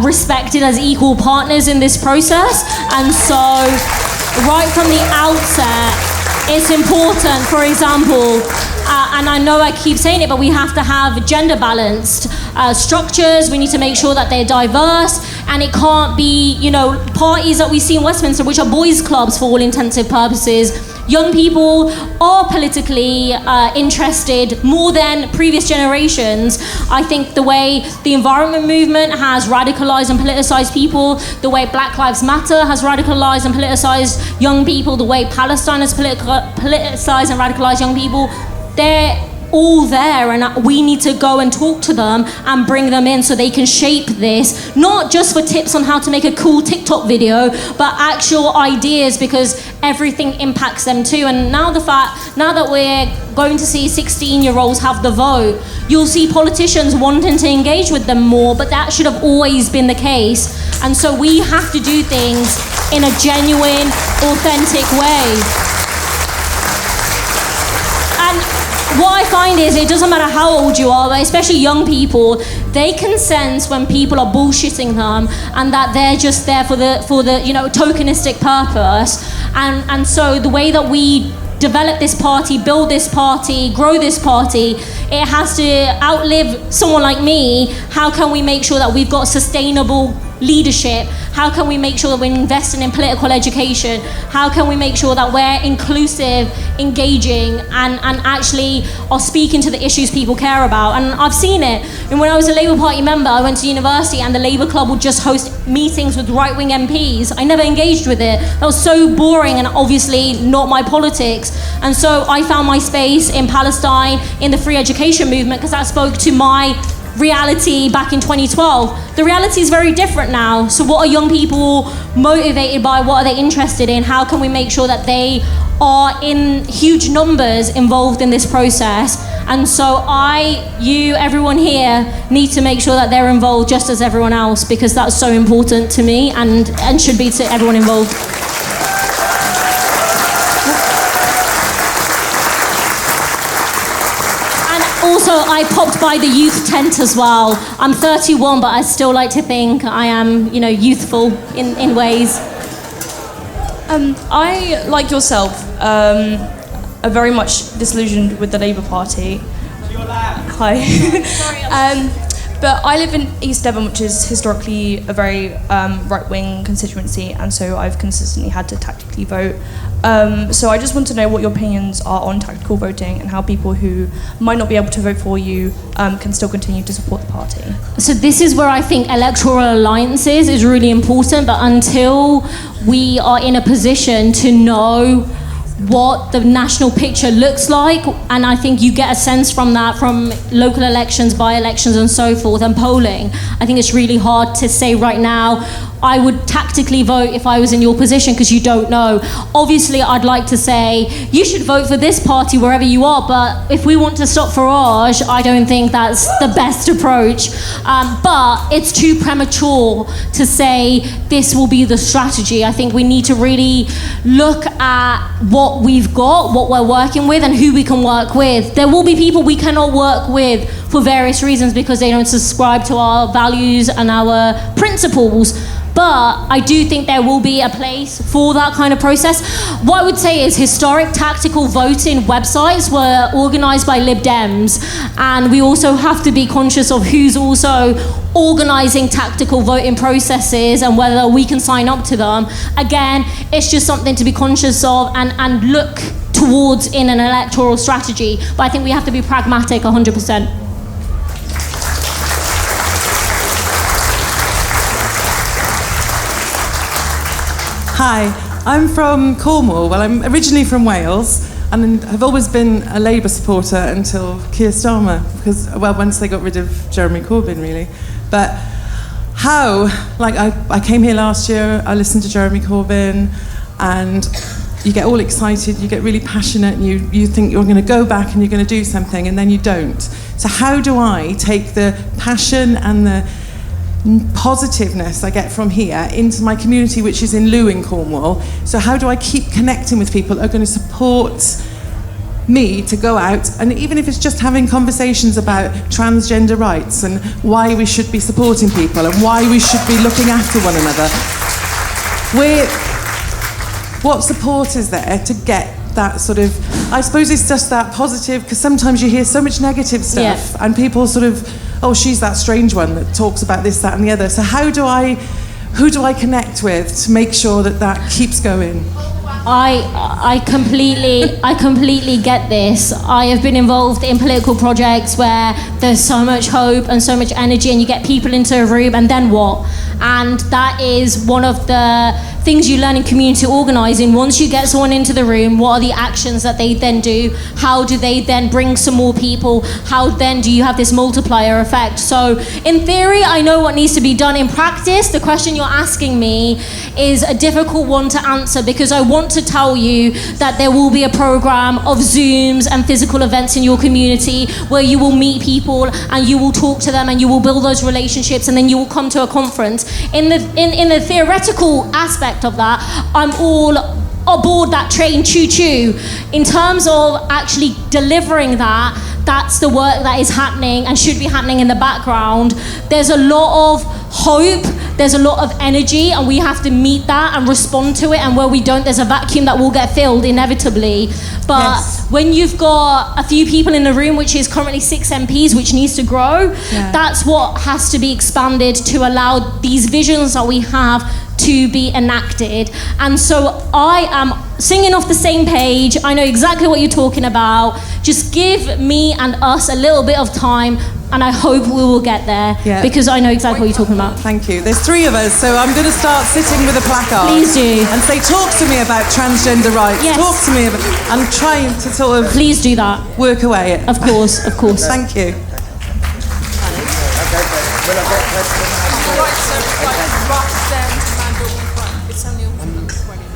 respected as equal partners in this process. And so right from the outset, it's important, for example, and I know I keep saying it, but we have to have gender balanced structures. We need to make sure that they're diverse, and it can't be, parties that we see in Westminster, which are boys' clubs for all intensive purposes. Young people are politically interested more than previous generations. I think the way the environment movement has radicalized and politicized people, the way Black Lives Matter has radicalized and politicized young people, the way Palestine has politicized and radicalized young people, they're all there, and we need to go and talk to them and bring them in so they can shape this, not just for tips on how to make a cool TikTok video, but actual ideas, because everything impacts them too. And now that we're going to see 16-year-olds have the vote, you'll see politicians wanting to engage with them more, but that should have always been the case. And so we have to do things in a genuine, authentic way. What I find is, it doesn't matter how old you are, but especially young people, they can sense when people are bullshitting them, and that they're just there for the tokenistic purpose. And so the way that we develop this party, build this party, grow this party, it has to outlive someone like me. How can we make sure that we've got sustainable leadership? How can we make sure that we're investing in political education? How can we make sure that we're inclusive, engaging, and actually are speaking to the issues people care about? And I've seen it. And when I was a Labour Party member, I went to university, and the Labour Club would just host meetings with right-wing MPs. I never engaged with it. That was so boring and obviously not my politics. And so I found my space in Palestine, in the free education movement, because that spoke to my reality back in 2012. The reality is very different now. So what are young people motivated by? What are they interested in? How can we make sure that they are in huge numbers involved in this process? And so everyone here need to make sure that they're involved just as everyone else, because that's so important to me and should be to everyone involved. Also, I popped by the youth tent as well. I'm 31, but I still like to think I am, youthful in ways. I, like yourself, are very much disillusioned with the Labour Party. Hi. But I live in East Devon, which is historically a very right-wing constituency, and so I've consistently had to tactically vote. So I just want to know what your opinions are on tactical voting and how people who might not be able to vote for you can still continue to support the party. So this is where I think electoral alliances is really important, but until we are in a position to know what the national picture looks like, and I think you get a sense from that from local elections, by-elections and so forth, and polling. I think it's really hard to say right now, I would tactically vote if I was in your position, because you don't know. Obviously, I'd like to say, you should vote for this party wherever you are, but if we want to stop Farage, I don't think that's the best approach. But it's too premature to say this will be the strategy. I think we need to really look at what we've got, what we're working with, and who we can work with. There will be people we cannot work with for various reasons because they don't subscribe to our values and our principles. But I do think there will be a place for that kind of process. What I would say is historic tactical voting websites were organised by Lib Dems, and we also have to be conscious of who's also organising tactical voting processes and whether we can sign up to them. Again, it's just something to be conscious of and look towards in an electoral strategy. But I think we have to be pragmatic 100%. Hi, I'm from Cornwall. Well, I'm originally from Wales and have always been a Labour supporter until Keir Starmer, because, well, once they got rid of Jeremy Corbyn, really. But how, like, I came here last year, I listened to Jeremy Corbyn, and you get all excited, you get really passionate, and you think you're going to go back and you're going to do something, and then you don't. So how do I take the passion and the positiveness I get from here into my community, which is in Lewin, Cornwall? So how do I keep connecting with people that are going to support me to go out, and even if it's just having conversations about transgender rights and why we should be supporting people and why we should be looking after one another, what support is there to get that sort of, I suppose it's just that positive, because sometimes you hear so much negative stuff, and people sort of, oh, she's that strange one that talks about this, that and the other. So who do I connect with to make sure that that keeps going? I completely get this. I have been involved in political projects where there's so much hope and so much energy, and you get people into a room, and then what? And that is one of the things you learn in community organising. Once you get someone into the room, what are the actions that they then do? How do they then bring some more people? How then do you have this multiplier effect? So in theory, I know what needs to be done. In practice, the question you're asking me is a difficult one to answer, because I want to tell you that there will be a programme of Zooms and physical events in your community where you will meet people and you will talk to them and you will build those relationships, and then you will come to a conference. In the theoretical aspect of that, I'm all aboard that train, choo-choo. In terms of actually delivering that, that's the work that is happening and should be happening in the background. There's a lot of hope, there's a lot of energy, and we have to meet that and respond to it, and where we don't, there's a vacuum that will get filled inevitably. But when you've got a few people in the room, which is currently 6 MPs, which needs to grow, that's what has to be expanded to allow these visions that we have to be enacted. And so I am singing off the same page. I know exactly what you're talking about. Just give me and us a little bit of time, and I hope we will get there, because I know exactly what you're talking about. Thank you. There's 3 of us, so I'm going to start sitting with a placard. Please do. And say, talk to me about transgender rights. Yes. Talk to me about... I'm trying to sort of... Please do that. Work away at it. Of course, of course. Thank you.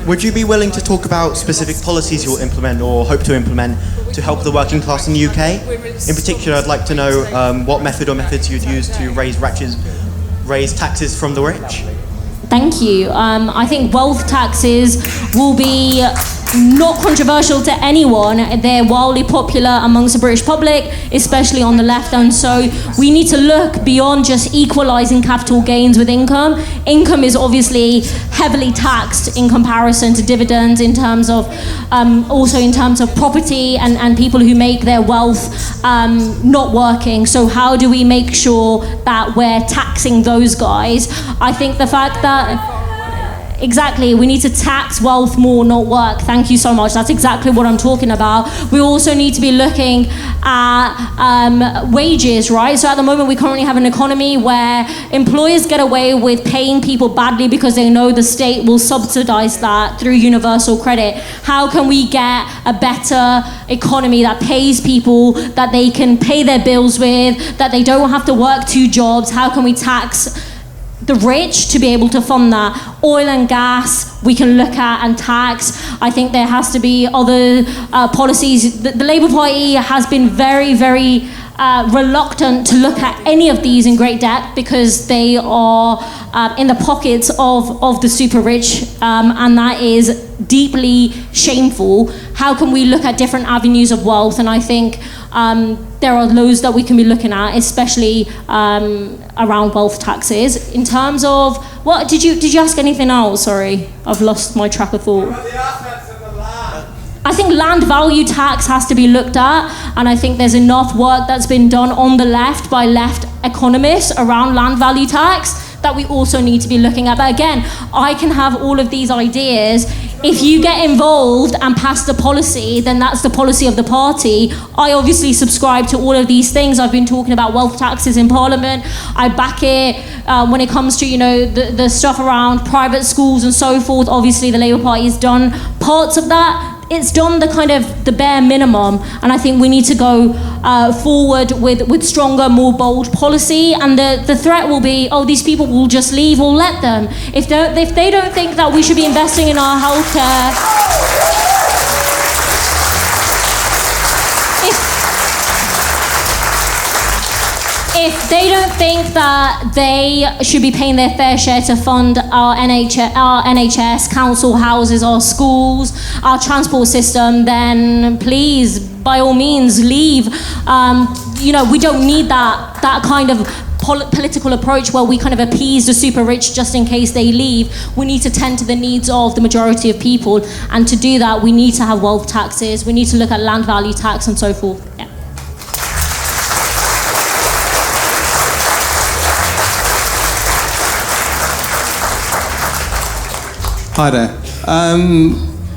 Would you be willing to talk about specific policies you'll implement or hope to implement to help the working class in the UK? In particular, I'd like to know what method or methods you'd use to raise taxes from the rich. Thank you. I think wealth taxes will be not controversial to anyone. They're wildly popular amongst the British public, especially on the left. And so we need to look beyond just equalising capital gains with income. Income is obviously heavily taxed in comparison to dividends, in terms of also in terms of property and people who make their wealth not working. So how do we make sure that we're taxing those guys? I think the fact that exactly, we need to tax wealth more, not work. Thank you so much. That's exactly what I'm talking about. We also need to be looking at wages, right? So at the moment, we currently have an economy where employers get away with paying people badly because they know the state will subsidize that through universal credit. How can we get a better economy that pays people, that they can pay their bills with, that they don't have to work 2 jobs? How can we tax the rich to be able to fund that? Oil and gas we can look at and tax. I think there has to be other policies. The Labour Party has been very, very reluctant to look at any of these in great depth because they are in the pockets of the super rich, and that is deeply shameful. How can we look at different avenues of wealth? And I think there are those that we can be looking at, especially around wealth taxes. In terms of what did you ask anything else? Sorry, I've lost my track of thought. I think land value tax has to be looked at, and I think there's enough work that's been done on the left by left economists around land value tax that we also need to be looking at. But again, I can have all of these ideas. If you get involved and pass the policy, then that's the policy of the party. I obviously subscribe to all of these things. I've been talking about wealth taxes in Parliament. I back it when it comes to, the stuff around private schools and so forth. Obviously, the Labour Party has done parts of that. It's done the bare minimum, and I think we need to go forward with stronger, more bold policy. And the threat will be, these people will just leave. We'll let them. If they don't think that we should be investing in our healthcare, if they don't think that they should be paying their fair share to fund our NHS, council houses, our schools, our transport system, then please, by all means, leave. We don't need that kind of political approach where we kind of appease the super rich just in case they leave. We need to tend to the needs of the majority of people, and to do that, we need to have wealth taxes. We need to look at land value tax and so forth. Yeah. Hi there.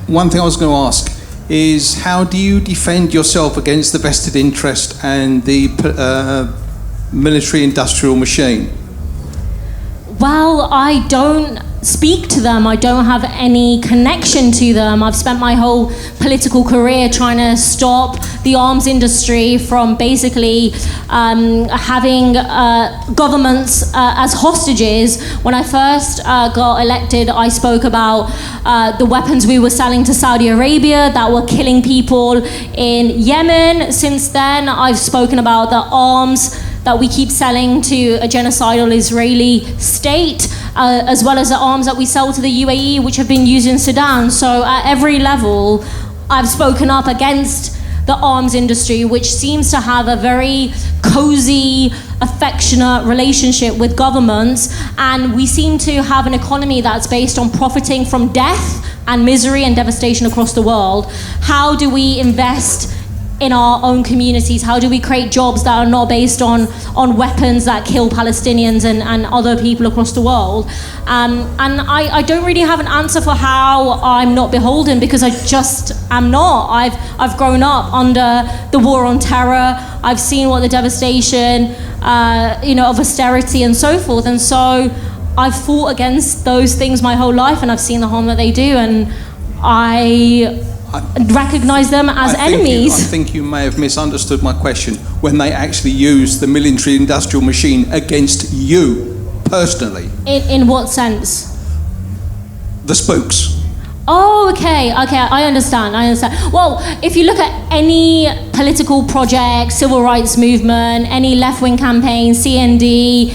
One thing I was going to ask is, how do you defend yourself against the vested interest and the military-industrial machine? Well, I don't speak to them. I don't have any connection to them. I've spent my whole political career trying to stop the arms industry from basically having governments as hostages. When I first got elected, I spoke about the weapons we were selling to Saudi Arabia that were killing people in Yemen. Since then, I've spoken about the arms that we keep selling to a genocidal Israeli state, as well as the arms that we sell to the UAE, which have been used in Sudan. So at every level, I've spoken up against the arms industry, which seems to have a very cozy, affectionate relationship with governments, and we seem to have an economy that's based on profiting from death and misery and devastation across the world. How do we invest in our own communities? How do we create jobs that are not based on weapons that kill Palestinians and other people across the world? And I don't really have an answer for how I'm not beholden, because I just am not. I've grown up under the war on terror. I've seen what the devastation, of austerity and so forth. And so I've fought against those things my whole life, and I've seen the harm that they do, and I recognise them as enemies. I think you may have misunderstood my question when they actually use the military-industrial machine against you personally. In what sense? The spooks. Oh, okay, I understand. Well, if you look at any political project, civil rights movement, any left-wing campaign, CND,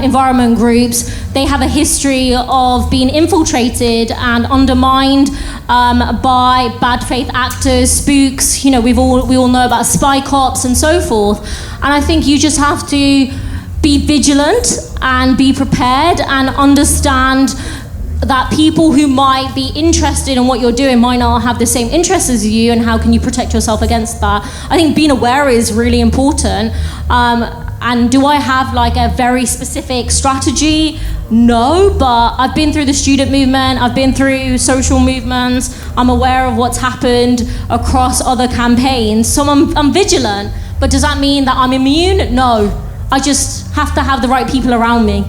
environment groups, they have a history of being infiltrated and undermined by bad faith actors, spooks. You know, we all know about spy cops and so forth. And I think you just have to be vigilant and be prepared and understand that people who might be interested in what you're doing might not have the same interests as you, and how can you protect yourself against that? I think being aware is really important. And do I have like a very specific strategy? No, but I've been through the student movement, I've been through social movements, I'm aware of what's happened across other campaigns, so I'm vigilant. But does that mean that I'm immune? No, I just have to have the right people around me.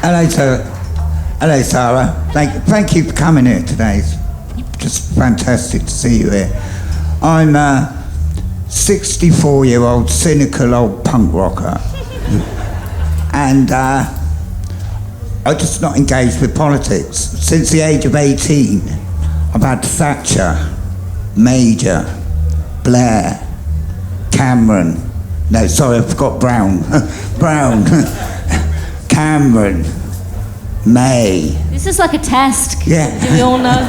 Hello, Sarah. Thank you for coming here today. It's just fantastic to see you here. I'm a 64-year-old cynical old punk rocker, and I'm just not engaged with politics. Since the age of 18, I've had Thatcher, Major, Blair, Cameron. No, sorry, I forgot Brown. Brown. Cameron, May. This is like a test. Yeah. Do we all know?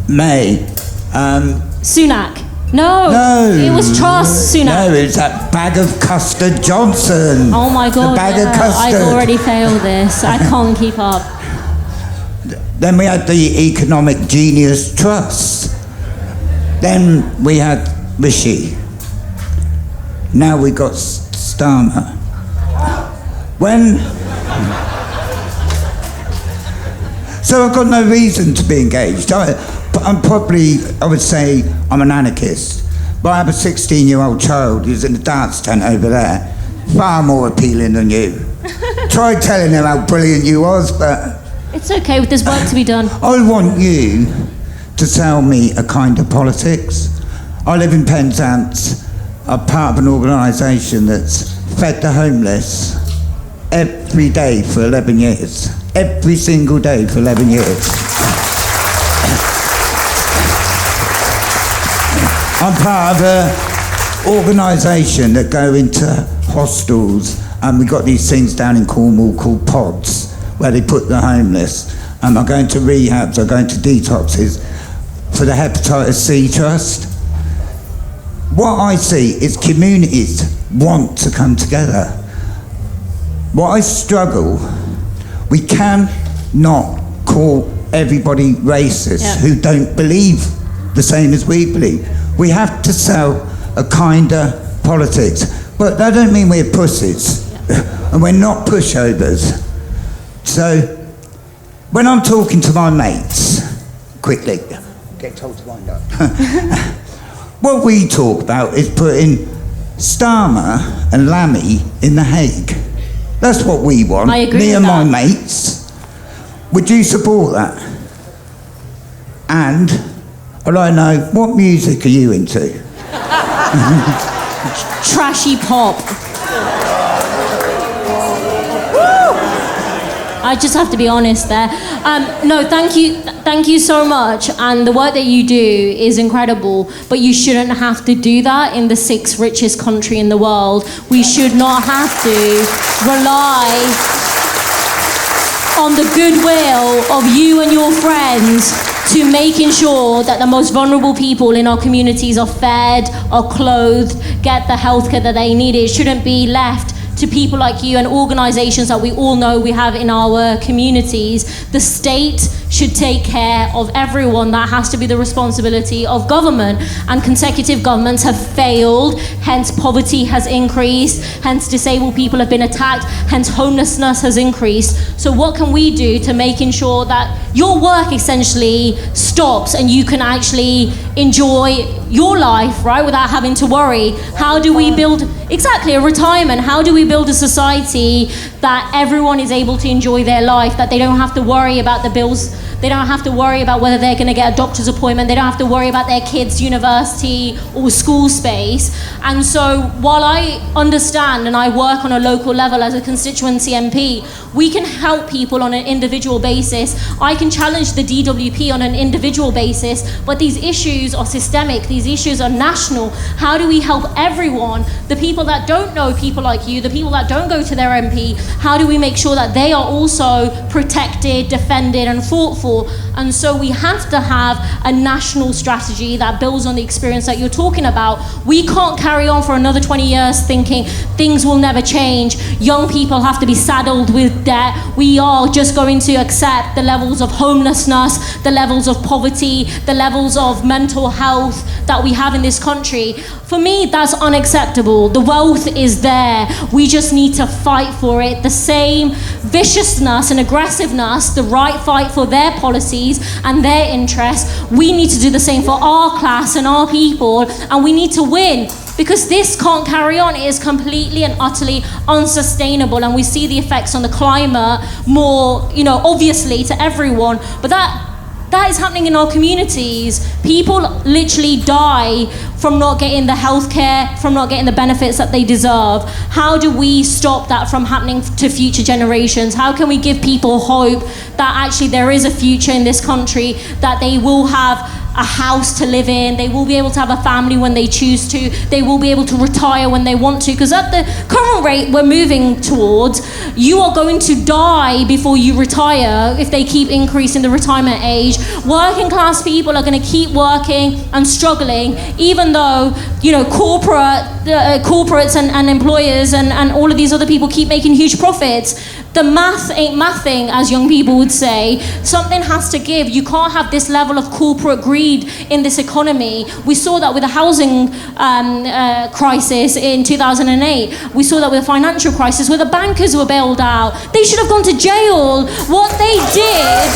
May. Sunak. No. It was Truss Sunak. No, it was that bag of custard Johnson. Oh my God. The bag of custard. I've already failed this. I can't keep up. Then we had the economic genius Truss. Then we had Rishi. Now we got Starmer. So I've got no reason to be engaged. I would say I'm an anarchist. But I have a 16-year-old child who's in the dance tent over there, far more appealing than you. Tried telling her how brilliant you was, but... It's okay, there's work to be done. I want you to tell me a kind of politics. I live in Penzance. I'm part of an organisation that's fed the homeless every day for 11 years. Every single day for 11 years. I'm part of an organisation that go into hostels, and we got these things down in Cornwall called pods, where they put the homeless. I go into rehabs, I go into detoxes for the Hepatitis C Trust. What I see is communities want to come together. What I struggle, we cannot call everybody racist who don't believe the same as we believe. We have to sell a kinder politics. But that don't mean we're pussies. And we're not pushovers. So, when I'm talking to my mates, quickly, get told to wind up. What we talk about is putting Starmer and Lammy in The Hague. That's what we want. I agree Me with and my that. mates. Would you support that? And I'd like to know, what music are you into? Trashy pop. I just have to be honest there. No, thank you so much. And the work that you do is incredible, but you shouldn't have to do that in the 6th richest country in the world. We should not have to rely on the goodwill of you and your friends to making sure that the most vulnerable people in our communities are fed, are clothed, get the healthcare that they need. It shouldn't be left to people like you and organisations that we all know we have in our communities. The state should take care of everyone. That has to be the responsibility of government. And consecutive governments have failed, hence poverty has increased, hence disabled people have been attacked, hence homelessness has increased. So what can we do to making sure that your work essentially stops and you can actually enjoy your life, right, without having to worry? How do we build, exactly, a retirement? How do we build a society that everyone is able to enjoy their life, that they don't have to worry about the bills They don't have to worry about whether they're going to get a doctor's appointment. They don't have to worry about their kids' university or school space. And so while I understand and I work on a local level as a constituency MP, we can help people on an individual basis. I can challenge the DWP on an individual basis, but these issues are systemic, these issues are national. How do we help everyone? The people that don't know people like you, the people that don't go to their MP, how do we make sure that they are also protected, defended and fought for? And so we have to have a national strategy that builds on the experience that you're talking about. We can't carry on for another 20 years thinking things will never change. Young people have to be saddled with debt. We are just going to accept the levels of homelessness, the levels of poverty, the levels of mental health that we have in this country. For me, that's unacceptable. The wealth is there. We just need to fight for it. The same viciousness and aggressiveness, the right fight for their policies and their interests. We need to do the same for our class and our people, and we need to win. Because this can't carry on. It is completely and utterly unsustainable, and we see the effects on the climate more, obviously to everyone. But that is happening in our communities. People literally die from not getting the healthcare, from not getting the benefits that they deserve. How do we stop that from happening to future generations? How can we give people hope that actually there is a future in this country, that they will have a house to live in, they will be able to have a family when they choose to, they will be able to retire when they want to? Because at the current rate we're moving towards, you are going to die before you retire if they keep increasing the retirement age. Working class people are going to keep working and struggling, even though corporates and employers and all of these other people keep making huge profits. The math ain't mathing, as young people would say. Something has to give. You can't have this level of corporate greed in this economy. We saw that with the housing crisis in 2008. We saw that with the financial crisis where the bankers were bailed out. They should have gone to jail. What they did...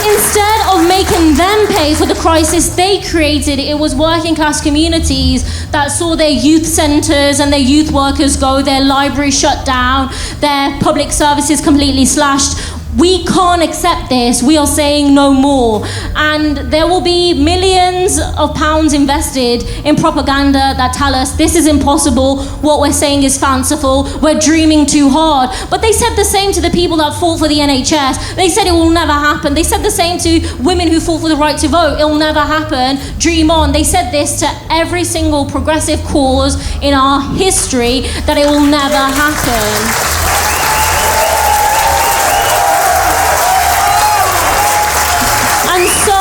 Instead of making them pay for the crisis they created, it was working class communities that saw their youth centres and their youth workers go, their libraries shut down, their public services completely slashed. We can't accept this. We are saying no more. And there will be millions of pounds invested in propaganda that tell us this is impossible, what we're saying is fanciful, we're dreaming too hard. But they said the same to the people that fought for the NHS. They said it will never happen. They said the same to women who fought for the right to vote. It'll never happen. Dream on. They said this to every single progressive cause in our history, that it will never happen. And so,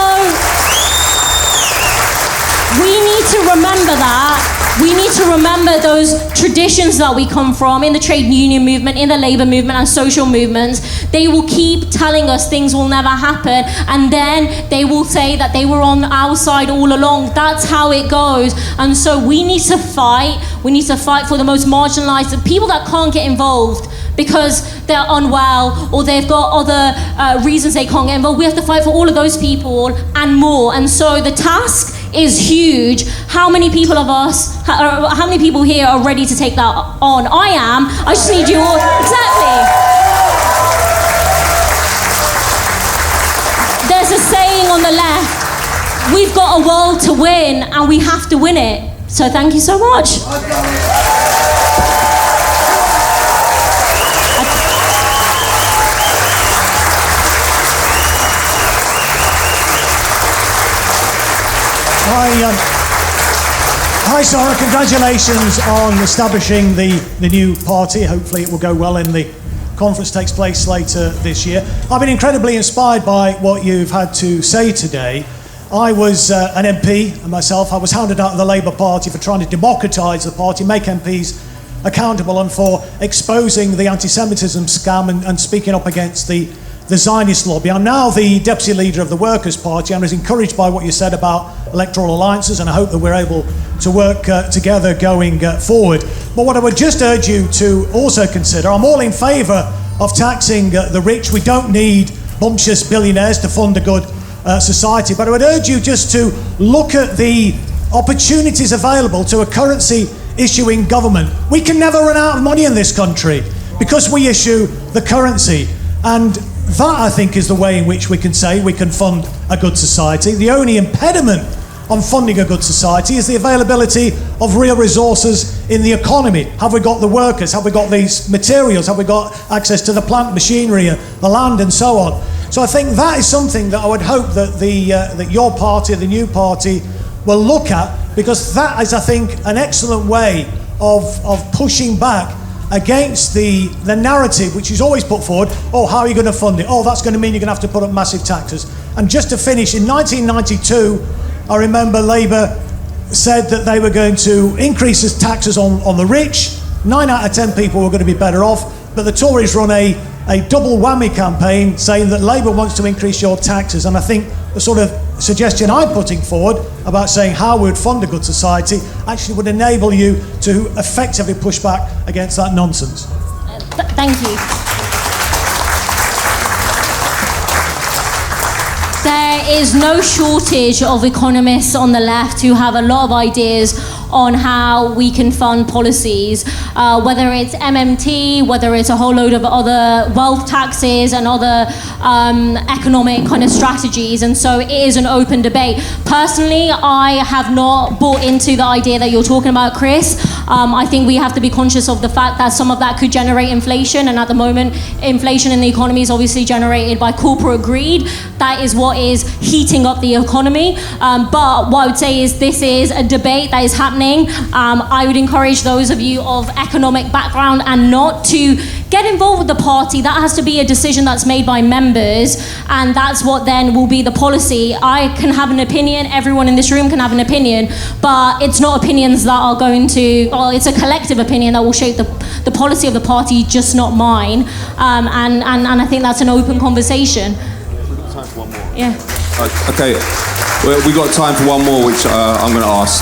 we need to remember that. We need to remember those traditions that we come from in the trade union movement, in the labour movement and social movements. They will keep telling us things will never happen, and then they will say that they were on our side all along. That's how it goes. And so we need to fight. We need to fight for the most marginalised, the people that can't get involved because they're unwell or they've got other reasons they can't get involved. We have to fight for all of those people and more. And so the task is huge. How many people of us, how many people here are ready to take that on? I am. I just need you all. Exactly. There's a saying on the left, we've got a world to win and we have to win it. So thank you so much. Hi, Zarah. Congratulations on establishing the new party. Hopefully it will go well in the conference takes place later this year. I've been incredibly inspired by what you've had to say today. I was an MP myself. I was hounded out of the Labour Party for trying to democratise the party, make MPs accountable, and for exposing the anti-Semitism scam and speaking up against the Zionist lobby. I'm now the deputy leader of the Workers' Party. I was encouraged by what you said about electoral alliances, and I hope that we're able to work together going forward. But what I would just urge you to also consider, I'm all in favour of taxing the rich. We don't need bumptious billionaires to fund a good society, but I would urge you just to look at the opportunities available to a currency issuing government. We can never run out of money in this country because we issue the currency. And that, I think, is the way in which we can say we can fund a good society. The only impediment on funding a good society is the availability of real resources in the economy. Have we got the workers? Have we got these materials? Have we got access to the plant machinery, the land, and so on? So I think that is something that I would hope that that your party, the new party, will look at, because that is, I think, an excellent way of pushing back against the narrative which is always put forward. Oh, how are you going to fund it? Oh, that's going to mean you're going to have to put up massive taxes. And just to finish, in 1992, I remember Labour said that they were going to increase the taxes on the rich. 9 out of 10 people were going to be better off, but the Tories run a double whammy campaign saying that Labour wants to increase your taxes. And I think the sort of suggestion I'm putting forward about saying how we would fund a good society actually would enable you to effectively push back against that nonsense. Thank you. There is no shortage of economists on the left who have a lot of ideas on how we can fund policies, whether it's MMT, whether it's a whole load of other wealth taxes and other economic kind of strategies. And so it is an open debate. Personally, I have not bought into the idea that you're talking about, Chris. I think we have to be conscious of the fact that some of that could generate inflation, and at the moment, inflation in the economy is obviously generated by corporate greed. That is what is heating up the economy. But what I would say is this is a debate that is happening. I would encourage those of you of economic background and not to get involved with the party. That has to be a decision that's made by members, and that's what then will be the policy. I can have an opinion, everyone in this room can have an opinion, but it's not opinions that are going to, well, it's a collective opinion that will shape the policy of the party, just not mine. And I think that's an open conversation. We've got time for one more. Yeah. Okay, well, we've got time for one more, which I'm going to ask.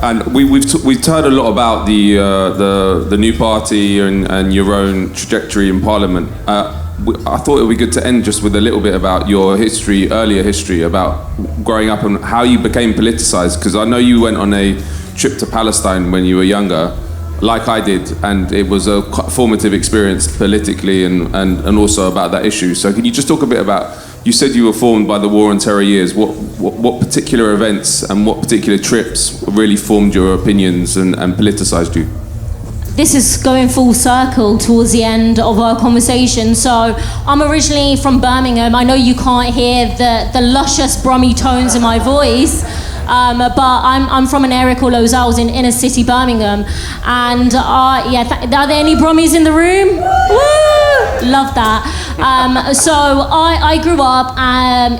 And we've heard a lot about the new party and your own trajectory in Parliament. I thought it would be good to end just with a little bit about your history, earlier history, about growing up and how you became politicised. Because I know you went on a trip to Palestine when you were younger, like I did, and it was a formative experience politically and also about that issue. So can you just talk a bit about, you said you were formed by the War on Terror years. What particular events and what particular trips really formed your opinions and politicised you? This is going full circle towards the end of our conversation. So I'm originally from Birmingham. I know you can't hear the luscious Brummy tones in my voice. But I'm from an area called Lozelles in inner city Birmingham, and are there any Brummies in the room? Woo! Love that. So I grew up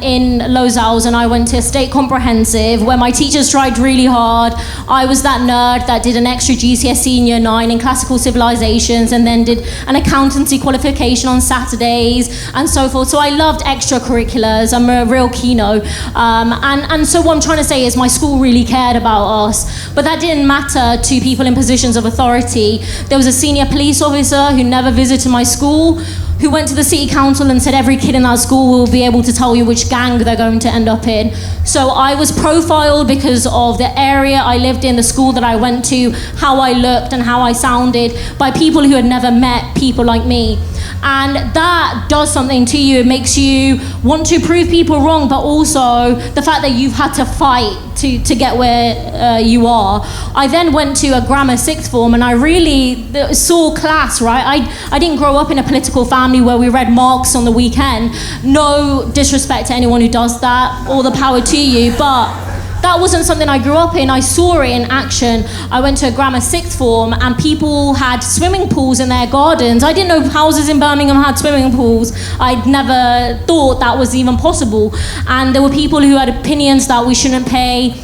in Lozelles, and I went to State Comprehensive where my teachers tried really hard. I was that nerd that did an extra GCSE in year 9 in classical civilizations, and then did an accountancy qualification on Saturdays and so forth. So I loved extracurriculars. I'm a real keno. And so what I'm trying to say is my school really cared about us, but that didn't matter to people in positions of authority. There was a senior police officer who never visited my school, who went to the city council and said every kid in that school will be able to tell you which gang they're going to end up in. So I was profiled because of the area I lived in, the school that I went to, how I looked and how I sounded, by people who had never met people like me. And that does something to you. It makes you want to prove people wrong, but also the fact that you've had to fight to get where you are. I then went to a grammar sixth form, and I really saw class, right? I didn't grow up in a political family where we read Marx on the weekend. No disrespect to anyone who does that, all the power to you, but that wasn't something I grew up in. I saw it in action. I went to a grammar sixth form, and people had swimming pools in their gardens. I didn't know houses in Birmingham had swimming pools. I'd never thought that was even possible. And there were people who had opinions that we shouldn't pay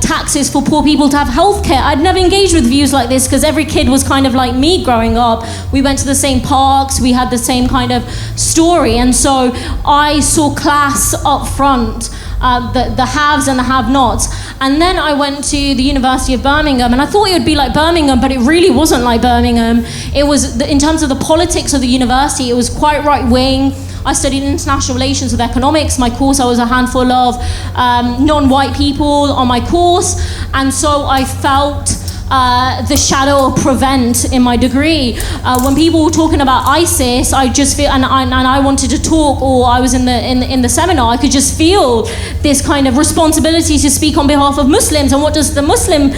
taxes for poor people to have healthcare. I'd never engaged with views like this because every kid was kind of like me growing up. We went to the same parks, we had the same kind of story, and so I saw class up front. the haves and the have-nots. And then I went to the University of Birmingham, and I thought it would be like Birmingham, but it really wasn't like Birmingham. It was, in terms of the politics of the university, it was quite right-wing. I studied international relations with economics. My course, I was a handful of non-white people on my course, and so I felt the shadow of prevent in my degree. When people were talking about ISIS, I just feel, and I wanted to talk, or I was in the seminar, I could just feel this kind of responsibility to speak on behalf of Muslims, and what does the Muslim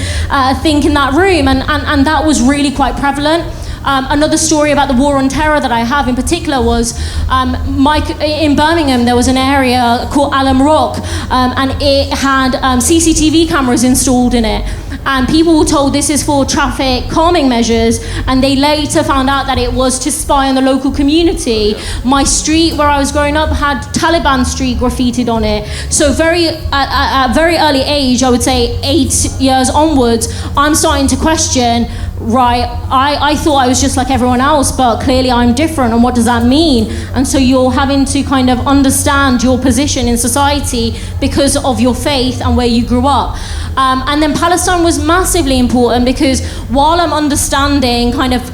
think in that room, and that was really quite prevalent. Another story about the war on terror that I have in particular was in Birmingham there was an area called Alum Rock, and it had CCTV cameras installed in it, and people were told this is for traffic calming measures, and they later found out that it was to spy on the local community. My street where I was growing up had Taliban Street graffitied on it. So at a very early age, I would say 8 years onwards, I'm starting to question, right, I thought I was just like everyone else, but clearly I'm different, and what does that mean? And so you're having to kind of understand your position in society because of your faith and where you grew up. And then Palestine was massively important because while I'm understanding kind of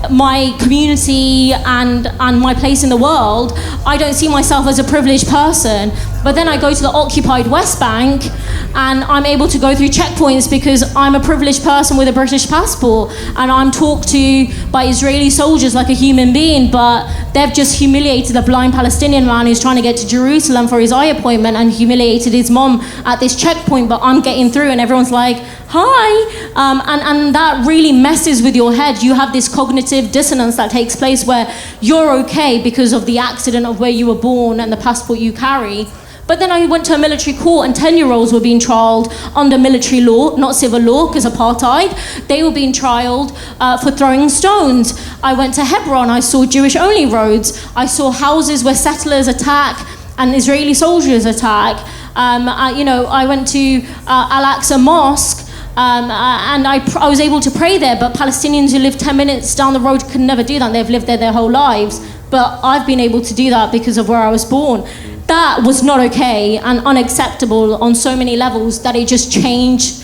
my community and my place in the world, I don't see myself as a privileged person. But then I go to the occupied West Bank and I'm able to go through checkpoints because I'm a privileged person with a British passport, and I'm talked to by Israeli soldiers like a human being, but they've just humiliated a blind Palestinian man who's trying to get to Jerusalem for his eye appointment and humiliated his mom at this checkpoint, but I'm getting through and everyone's like, hi, and that really messes with your head. You have this cognitive dissonance that takes place where you're okay because of the accident of where you were born and the passport you carry. But then I went to a military court and 10-year-olds were being trialled under military law, not civil law, because apartheid. They were being trialled for throwing stones. I went to Hebron, I saw Jewish-only roads. I saw houses where settlers attack and Israeli soldiers attack. I went to Al-Aqsa Mosque, and I was able to pray there, but Palestinians who live 10 minutes down the road could never do that. They've lived there their whole lives. But I've been able to do that because of where I was born. That was not okay and unacceptable on so many levels that it just changed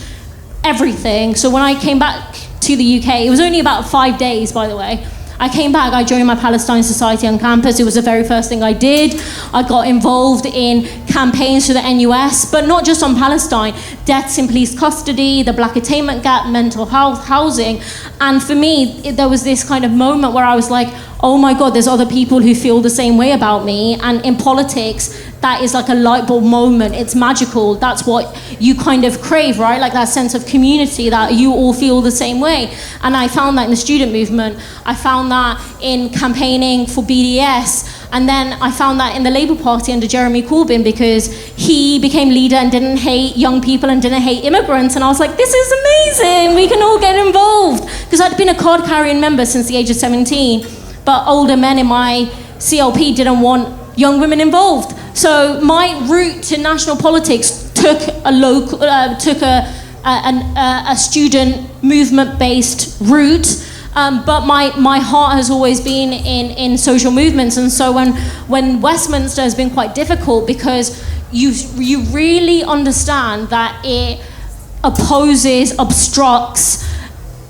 everything. So when I came back to the UK, it was only about 5 days, by the way. I came back, I joined my Palestine Society on campus. It was the very first thing I did. I got involved in campaigns for the NUS, but not just on Palestine. Deaths in police custody, the black attainment gap, mental health, housing. And for me, there was this kind of moment where I was like, oh my God, there's other people who feel the same way about me. And in politics, that is like a light bulb moment. It's magical. That's what you kind of crave, right? Like that sense of community, that you all feel the same way. And I found that in the student movement. I found that in campaigning for BDS. And then I found that in the Labour Party under Jeremy Corbyn, because he became leader and didn't hate young people and didn't hate immigrants. And I was like, this is amazing. We can all get involved. Because I'd been a card-carrying member since the age of 17. But older men in my CLP didn't want young women involved. So my route to national politics took a student movement-based route, but my heart has always been in social movements. And so when Westminster has been quite difficult, because you really understand that it opposes, obstructs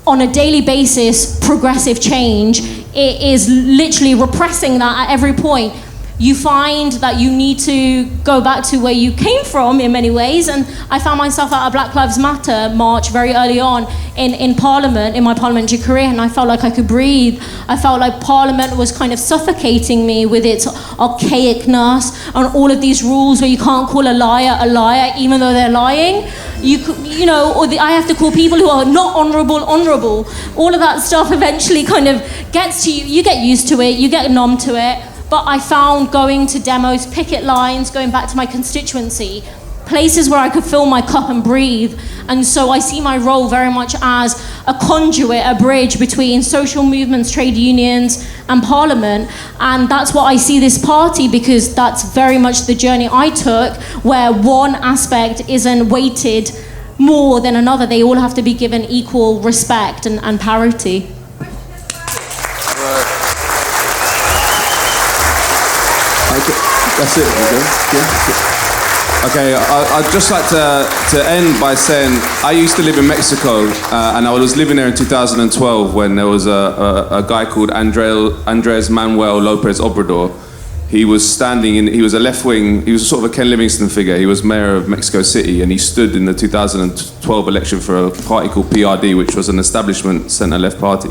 on a daily basis progressive change. It is literally repressing that at every point. You find that you need to go back to where you came from in many ways. And I found myself at a Black Lives Matter march very early on in Parliament, in my parliamentary career, and I felt like I could breathe. I felt like Parliament was kind of suffocating me with its archaicness and all of these rules where you can't call a liar even though they're lying. I have to call people who are not honourable. All of that stuff eventually kind of gets to you. You get used to it, you get numb to it. But I found going to demos, picket lines, going back to my constituency, places where I could fill my cup and breathe. And so I see my role very much as a conduit, a bridge between social movements, trade unions, and Parliament. And that's what I see this party, because that's very much the journey I took, where one aspect isn't weighted more than another. They all have to be given equal respect and parity. That's it. Okay. Yeah. Okay, I'd just like to end by saying I used to live in Mexico, and I was living there in 2012 when there was a guy called Andres Manuel Lopez Obrador. He was he was a left-wing, he was sort of a Ken Livingstone figure. He was mayor of Mexico City, and he stood in the 2012 election for a party called PRD, which was an establishment centre-left party.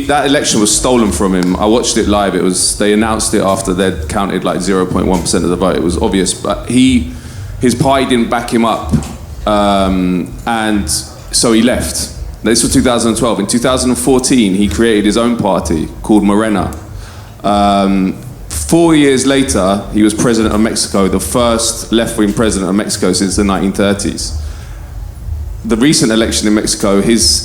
That election was stolen from him. I watched it live. They announced it after they'd counted like 0.1% of the vote. It was obvious, but his party didn't back him up, and so he left. This was 2012. In 2014, he created his own party called Morena. 4 years later, he was president of Mexico, the first left-wing president of Mexico since the 1930s. The recent election in Mexico, his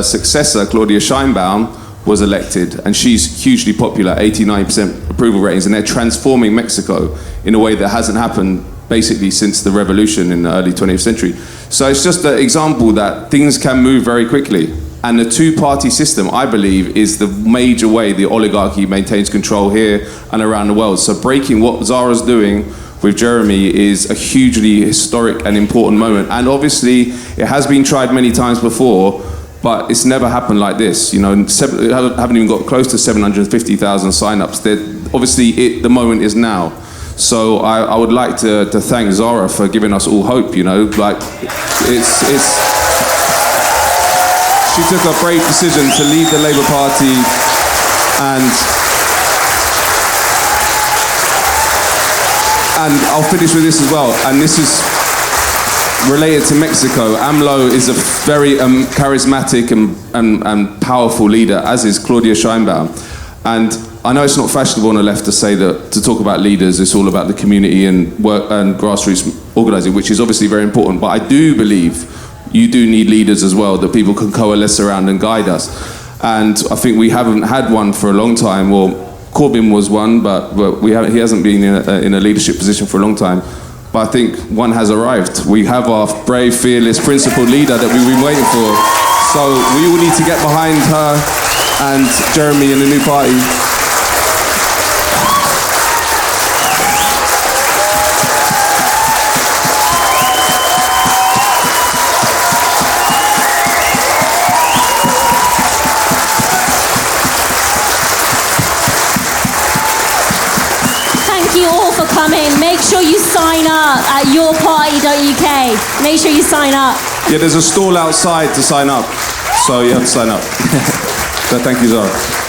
successor, Claudia Sheinbaum, was elected, and she's hugely popular, 89% approval ratings, and they're transforming Mexico in a way that hasn't happened basically since the revolution in the early 20th century. So it's just an example that things can move very quickly. And the two-party system, I believe, is the major way the oligarchy maintains control here and around the world. So breaking what Zarah's doing with Jeremy is a hugely historic and important moment. And obviously, it has been tried many times before, but it's never happened like this. You know, haven't even got close to 750,000 sign-ups. Obviously, the moment is now. So I would like to thank Zarah for giving us all hope, you know. Like, she took a brave decision to leave the Labour Party, and I'll finish with this as well, and this is related to Mexico. AMLO is a very charismatic and powerful leader, as is Claudia Sheinbaum. And I know it's not fashionable on the left to say that to talk about leaders, it's all about the community and work and grassroots organising, which is obviously very important. But I do believe you do need leaders as well that people can coalesce around and guide us. And I think we haven't had one for a long time. Well, Corbyn was one, but he hasn't been in a leadership position for a long time. But I think one has arrived. We have our brave, fearless, principled leader that we've been waiting for. So we all need to get behind her and Jeremy and the new party. Coming. Make sure you sign up at yourparty.uk. Make sure you sign up. Yeah, there's a stall outside to sign up. So you have to sign up. So thank you, Zarah.